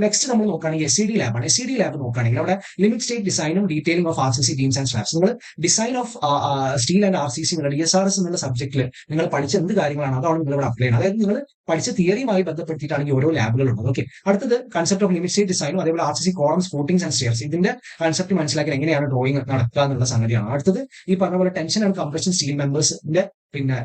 നെക്സ്റ്റ് നമ്മൾ നോക്കുകയാണെങ്കിൽ SED ലാബാണ്. SED ലാബ് നോക്കുകയാണെങ്കിൽ അവിടെ ലിമിറ്റ് സ്റ്റേറ്റ് ഡിസൈനും detailing of RCC beams and slabs. നിങ്ങൾ design of steel and RCC നിങ്ങൾ DSRS എന്നുള്ള സബ്ജക്റ്റിൽ നിങ്ങൾ പഠിച്ച എന്ത് കാര്യങ്ങളാണ് അതാണ് നിങ്ങൾ ഇവിടെ അപ്ലൈ ചെയ്യുന്നത്. അതായത് നിങ്ങൾ പഠിച്ച തിയറിയുമായി ബന്ധപ്പെടുത്തിയിട്ടാണെങ്കിൽ ഓരോ ലാബുകളുള്ളത്. ഓക്കെ, അടുത്തത് കൺസെപ്റ്റ് ഓഫ് ലിമിറ്റ് സ്റ്റേറ്റ് ഡിസൈനും അതേപോലെ RCC കോളംസ്, ഫൂട്ടിംഗ്സ് ആൻഡ് സ്റ്റെയർസ്, ഇതിന്റെ കൺസെപ്റ്റ് മനസ്സിലാക്കി എങ്ങനെയാണ് ഡ്രോയിങ് നടക്കുക എന്നുള്ള സംഗതിയാണ്. അടുത്തത് ഈ പറഞ്ഞ പോലെ ടെൻഷൻ ആൻഡ് കംപ്രഷൻ സ്റ്റീൽ മെമ്പേഴ്സിന്റെ പിന്നെ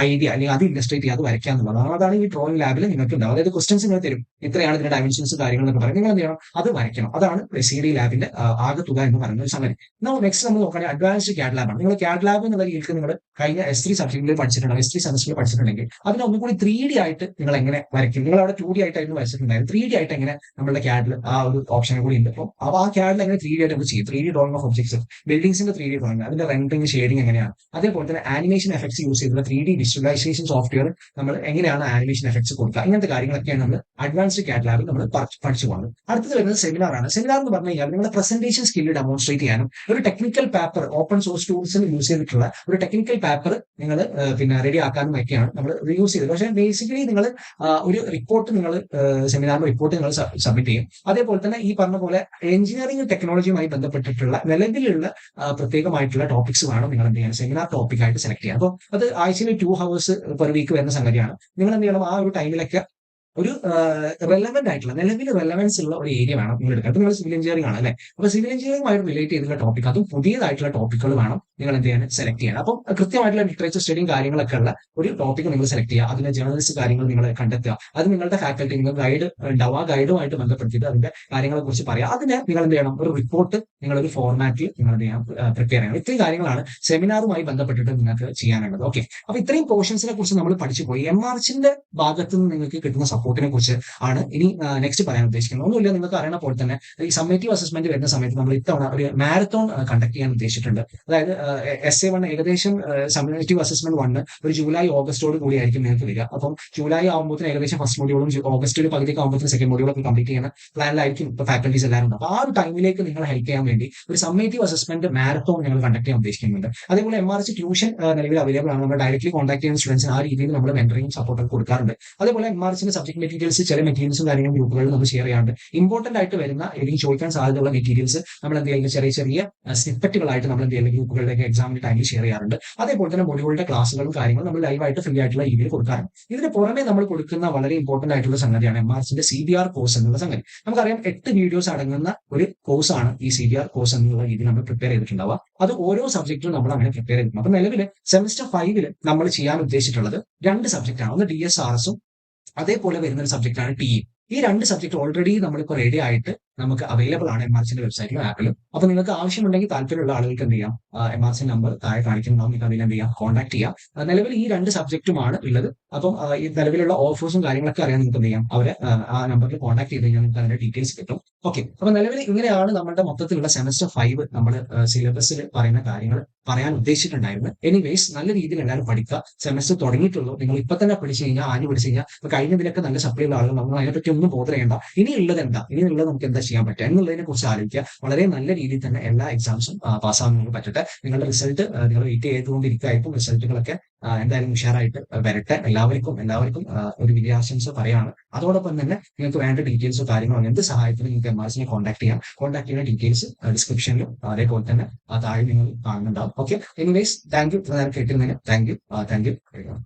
ഐഡിയ അല്ലെങ്കിൽ അത് ഇല്ലസ്ട്രേറ്റ് ചെയ്യാതെ വരയ്ക്കുക എന്നുള്ളതാണ്. അതാണ് ഈ ഡ്രോയിങ് ലാബിൽ നിങ്ങൾക്ക് ഉണ്ടാവും. അതായത് ക്വസ്റ്റൻസ് നിങ്ങൾ തരും, ഇത്രയാണ് ഇതിന്റെ ഡയമെൻഷൻസ് കാര്യങ്ങളൊക്കെ പറയും, നിങ്ങൾ എന്ത് ചെയ്യണം, അത് വരയ്ക്കണം. അതാണ് SED ലാബിന്റെ ആകെ തുക എന്ന് പറയുന്ന ഒരു സംഗതി. നെക്സ്റ്റ് നമ്മൾ നോക്കുകയാണെങ്കിൽ അഡ്വാൻസ്ഡ് CAD ലാബാണ്. നിങ്ങൾ CAD ലാബ് എന്നുള്ള രീതിയിൽ നിങ്ങൾ കഴിഞ്ഞ S3 സബ്ജക്റ്റിൽ പഠിച്ചിട്ടുണ്ടെങ്കിൽ, S3 സെമസ്റ്ററിൽ പഠിച്ചിട്ടുണ്ടെങ്കിൽ അതിനെ ഒന്നും കൂടി 3D ആയിട്ട് നിങ്ങൾ എങ്ങനെ വരയ്ക്കും. നിങ്ങൾ അവിടെ 2D ആയിട്ടായിരുന്നു വരച്ചിട്ടുണ്ടായിരുന്നു. 3D ആയിട്ട് എങ്ങനെ നമ്മളുടെ CAD ആ ഒരു ഓപ്ഷൻ കൂടി ഉണ്ട്. അപ്പോൾ ആ CAD എങ്ങനെ 3D ആയിട്ട് നമുക്ക് ചെയ്യും. 3D ഡ്രോയിങ് ഓഫ് ഒബ്ജക്ട്സ്, ബിൽഡിംഗ്സിന്റെ 3D ഡ്രോയിങ്, അതിന്റെ റെൻഡറിംഗ്, ഷെയ്ഡിംഗ് എങ്ങനെയാണ്. അതേപോലെ തന്നെ ആനിമേഷൻ എഫക്ട്സ് യൂസ് ചെയ്തിട്ടുള്ള 3D വിഷ്വലൈസേഷൻ സോഫ്റ്റ്വെയർ നമ്മൾ എങ്ങനെയാണ് ആനിമേഷൻ എഫക്ട്സ് കൊടുക്കുക, ഇങ്ങനത്തെ കാര്യങ്ങളൊക്കെയാണ് നമ്മൾ അഡ്വാൻസ്ഡ് CAD ലാബിൽ നമ്മൾ പഠിച്ചു പോകുന്നത്. അടുത്തത് വരുന്നത് സെമിനാർ ആണ്. സെമിനാർ എന്ന് പറഞ്ഞു കഴിഞ്ഞാൽ നിങ്ങളുടെ പ്രസന്റേഷൻ സ്കില്ല് ഡെമോൺസ്ട്രേറ്റ് ചെയ്യാനും ഒരു ടെക്നിക്കൽ പേപ്പർ, ഓപ്പൺ സോഴ്സ് ടൂൾസിൽ യൂസ് ചെയ്തിട്ടുള്ള ഒരു ടെക്നിക്കൽ പേപ്പർ നിങ്ങൾ പിന്നെ റെഡി ആക്കാനും ഒക്കെയാണ് നമ്മൾ യൂസ് ചെയ്തത്. പക്ഷേ ബേസിക്കലി നിങ്ങൾ ഒരു റിപ്പോർട്ട്, നിങ്ങൾ സെമിനാറിന്റെ റിപ്പോർട്ട് നിങ്ങൾ സബ്മിറ്റ് ചെയ്യും. അതേപോലെ തന്നെ ഈ പറഞ്ഞ പോലെ എഞ്ചിനീയറിംഗ് ടെക്നോളജിയുമായി ബന്ധപ്പെട്ടിട്ടുള്ള നിലവിലുള്ള പ്രത്യേകമായിട്ടുള്ള ടോപ്പിക്സ് വേണം നിങ്ങൾ എന്ത് ചെയ്യാൻ, സെമിനാർ ടോപ്പിക് ആയിട്ട് സെലക്ട് ചെയ്യാം. അപ്പോൾ അത് ആഴ്ചയിൽ 2 hours പെർ വീക്ക് വരുന്ന സംഗതിയാണ്. നിങ്ങൾ എന്ത് ചെയ്യണം, ആ ഒരു ടൈമിലൊക്കെ ഒരു റെലവെന്റ് ആയിട്ടുള്ള, നിലവിൽ റെലവൻസ് ഉള്ള ഒരു ഏരിയ വേണം നിങ്ങൾ എടുക്കാൻ. നിങ്ങൾ സിവിൽ എഞ്ചിനീയറിംഗ് ആണ് അല്ലെ, അപ്പൊ സിവിൽ എഞ്ചിനീയറിംഗുമായിട്ട് റിലേറ്റ് ചെയ്തിട്ടുള്ള ടോപ്പിക്, അതും പുതിയതായിട്ടുള്ള ടോപ്പിക്കുകൾ വേണം നിങ്ങൾ എന്ത് ചെയ്യാൻ, സെലക്ട് ചെയ്യാൻ. അപ്പം കൃത്യമായിട്ടുള്ള ലിറ്ററേച്ചർ സ്റ്റഡിയും കാര്യങ്ങളൊക്കെ ഉള്ള ഒരു ടോപ്പിക് നിങ്ങൾ സെലക്ട് ചെയ്യുക. അതിന്റെ ജേർണലിസ്റ്റ് കാര്യങ്ങൾ നിങ്ങൾ കണ്ടെത്തുക. അത് നിങ്ങളുടെ ഫാക്കൽറ്റി, നിങ്ങൾ ഗൈഡ് ഉണ്ടാവുക, ആ ഗൈഡുമായിട്ട് ബന്ധപ്പെടുത്തിയിട്ട് അതിന്റെ കാര്യങ്ങളെ കുറിച്ച് പറയുക. അതിന് നിങ്ങൾ എന്ത് ചെയ്യണം, ഒരു റിപ്പോർട്ട് നിങ്ങളൊരു ഫോർമാറ്റിൽ നിങ്ങൾ എന്ത് ചെയ്യാം, പ്രിപ്പയർ ചെയ്യണം. ഇത്രയും കാര്യങ്ങളാണ് സെമിനാറുമായി ബന്ധപ്പെട്ടിട്ട് നിങ്ങൾക്ക് ചെയ്യാനുള്ളത്. ഓക്കെ, അപ്പൊ ഇത്രയും പോർഷൻസിനെ കുറിച്ച് നമ്മൾ പഠിച്ചു പോയി. MRHന്റെ ഭാഗത്ത് നിന്ന് നിങ്ങൾക്ക് കിട്ടുന്ന സപ്പോർട്ടിനെ കുറിച്ച് ആണ് ഇനി നെക്സ്റ്റ് പറയാൻ ഉദ്ദേശിക്കുന്നത്. ഒന്നുമില്ല, നിങ്ങൾക്ക് അറിയണ പോലെ തന്നെ ഈ സമ്മേറ്റീവ് അസസ്മെന്റ് വരുന്ന സമയത്ത് നമ്മൾ ഇത്തവണ ഒരു മാരത്തോൺ കണ്ടക്ട് ചെയ്യാൻ ഉദ്ദേശിച്ചിട്ടുണ്ട്. അതായത് SA1 ഏകദേശം സമ്മേറ്റീവ് അസസ്മെന്റ് 1 ഒരു ജൂലൈ ഓഗസ്റ്റോട് കൂടി ആയിരിക്കും നിങ്ങൾക്ക് വരിക. അപ്പം ജൂലൈ ആകുമ്പോഴത്തേന് ഏകദേശം ഫസ്റ്റ് മൊഡ്യൂളും ഓഗസ്റ്റിൽ പകുതിയൊക്കെ ആകുമ്പോഴത്തേന് സെക്കൻഡ് മൊഡ്യൂളൊക്കെ കംപ്ലീറ്റ് ചെയ്യുന്ന പ്ലാനിലായിരിക്കും ഇപ്പോൾ ഫാക്കൽറ്റീസ് എല്ലാവരും ഉണ്ട്. അപ്പോൾ ആ ഒരു ടൈമിലേക്ക് നിങ്ങൾ ഹെൽപ്പ് ചെയ്യാൻ വേണ്ടി ഒരു സമ്മേറ്റീവ് അസസ്മെന്റ് മാരത്തോൺ ഞങ്ങൾ കണ്ടക്ട് ചെയ്യാൻ ഉദ്ദേശിക്കുന്നുണ്ട്. അതേപോലെ MRH ട്യൂഷൻ നിലവിൽ അവൈലബിൾ ആണ്. നമ്മൾ ഡയറക്ട്ലി കോൺടാക്ട് ചെയ്യുന്ന സ്റ്റുഡൻസിന് ആ രീതിയിൽ നമ്മൾ മെന്ററിംഗ് സപ്പോർട്ട് കൊടുക്കാറുണ്ട്. അതേപോലെ MRHന്റെ സബ്ജക്ട് മെറ്റീരിയൽസ്, ചില മെറ്റീരിയൽസും കാര്യങ്ങളും ഗ്രൂപ്പുകളിൽ നമ്മൾ ഷെയർ ചെയ്യാറുണ്ട്. ഇമ്പോർട്ടന്റ് ആയിട്ട് വരുന്ന അല്ലെങ്കിൽ ചോദിക്കാൻ സാധ്യതയുള്ള മെറ്റീരിയൽസ് നമ്മൾ എന്ത് ചെയ്യുന്നത്, ചെറിയ ചെറിയ സ്നിപ്പറ്റുകളായിട്ട് നമ്മൾ എന്ത് ചെയ്യുന്നത് ഗ്രൂപ്പുകളിലേക്ക് എക്സാമിന്റെ ടൈമിൽ ഷെയർ ചെയ്യാറുണ്ട്. അതേപോലെ തന്നെ മൊഡ്യൂളിന്റെ ക്ലാസ്സുകളും കാര്യങ്ങളും നമ്മൾ ലൈവായിട്ട് ഫ്രീ ആയിട്ടുള്ള രീതിയിൽ കൊടുക്കാറുണ്ട്. ഇതിന് പുറമെ നമ്മൾ കൊടുക്കുന്ന വളരെ ഇമ്പോർട്ടന്റ് ആയിട്ടുള്ള സംഗതിയാണ് MRHന്റെ CBR കോഴ്സ് എന്നുള്ള സംഗതി. നമുക്കറിയാം 8 വീഡിയോസ് അടങ്ങുന്ന ഒരു കോഴ്സാണ് ഈ CBR കോഴ്സ് എന്നുള്ള രീതിയിൽ നമ്മൾ പ്രിപ്പയർ ചെയ്തിട്ടുണ്ടാവുക. അത് ഓരോ സബ്ജക്റ്റിലും നമ്മൾ അങ്ങനെ പ്രിപ്പയർ ചെയ്തിട്ടുണ്ട്. അപ്പൊ നിലവിൽ സെമസ്റ്റർ 5 നമ്മൾ ചെയ്യാൻ ഉദ്ദേശിച്ചിട്ടുള്ളത് 2 സബ്ജക്റ്റാണ്. ഒന്ന് DSRS അതേപോലെ വരുന്ന ഒരു സബ്ജക്റ്റാണ് TE. ഈ 2 സബ്ജക്ട് ഓൾറെഡി നമ്മളിപ്പോൾ റെഡി ആയിട്ട് നമുക്ക് അവൈലബിൾ ആണ് MRHന്റെ വെബ്സൈറ്റിലും ആപ്പിലും. അപ്പൊ നിങ്ങൾക്ക് ആവശ്യമുണ്ടെങ്കിൽ താല്പര്യമുള്ള ആളുകൾക്ക് എന്ത് ചെയ്യാം, MRH നമ്പർ താഴെ കാണിക്കുന്നുണ്ടാവും, നിങ്ങൾക്ക് അതിൽ എന്ത് ചെയ്യാം, കോൺടാക്ട് ചെയ്യാം. നിലവിൽ ഈ 2 സബ്ജക്റ്റുമാണ് ഉള്ളത്. അപ്പം ഈ നിലവിലുള്ള ഓഫേഴ്സും കാര്യങ്ങളൊക്കെ അറിയാൻ നിങ്ങൾക്ക് എന്ത് ചെയ്യാം, അവരെ ആ നമ്പറിൽ കോൺടാക്ട് ചെയ്ത് കഴിഞ്ഞാൽ നിങ്ങൾക്ക് അതിന്റെ ഡീറ്റെയിൽസ് കിട്ടും. ഓക്കെ, അപ്പൊ നിലവിൽ ഇങ്ങനെയാണ് നമ്മുടെ മൊത്തത്തിലുള്ള സെമസ്റ്റർ 5 നമ്മൾ സിലബസിൽ പറയുന്ന കാര്യങ്ങൾ പറയാൻ ഉദ്ദേശിച്ചിട്ടുണ്ടായിരുന്നു. എനിവേസ് നല്ല രീതിയിൽ എല്ലാവരും പഠിക്കുക. സെമസ്റ്റർ തുടങ്ങിയിട്ടുള്ളൂ. നിങ്ങൾ ഇപ്പൊ തന്നെ പഠിച്ചു കഴിഞ്ഞാൽ, ആഞ്ഞു പഠിച്ചു കഴിഞ്ഞാൽ, ഇപ്പൊ കഴിഞ്ഞതിലൊക്കെ നല്ല സപ്ലൈ ഉള്ള ആളുകൾ, നമ്മൾ അതിനെപ്പറ്റി ഒന്നും ബോധർ ചെയ്യേണ്ട. ഇനിയുള്ളത് എന്താ, ഇനിയുള്ളത് നമുക്ക് എന്താ ചെയ്യാൻ പറ്റുക എന്നുള്ളതിനെ കുറിച്ച് ആലോചിക്കുക. വളരെ നല്ല രീതിയിൽ തന്നെ എല്ലാ എക്സാംസും പാസ്സാവാൻ നിങ്ങൾക്ക് പറ്റട്ടെ. നിങ്ങളുടെ റിസൾട്ട് നിങ്ങൾ വെയിറ്റ് ചെയ്തുകൊണ്ടിരിക്കുകയായിരിക്കും. റിസൾട്ടുകളൊക്കെ എന്തായാലും ഉഷാറായിട്ട് വരട്ടെ. എല്ലാവർക്കും ഒരു വിജയാശംസ പറയാണ്. അതോടൊപ്പം തന്നെ നിങ്ങൾക്ക് വേണ്ട ഡീറ്റെയിൽസോ കാര്യങ്ങളോ എന്ത് സഹായത്തിനും നിങ്ങൾക്ക് MRHനെ കോൺടാക്ട് ചെയ്യാം. കോൺടാക്ട് ചെയ്യുന്ന ഡീറ്റെയിൽസ് ഡിസ്ക്രിപ്ഷനിലും അതേപോലെ തന്നെ താഴെ നിങ്ങൾ കാണുന്നുണ്ടാവും. ഓക്കെ, എനിവേസ് താങ്ക് യു കേട്ടിരുന്നതിന്. Thank U.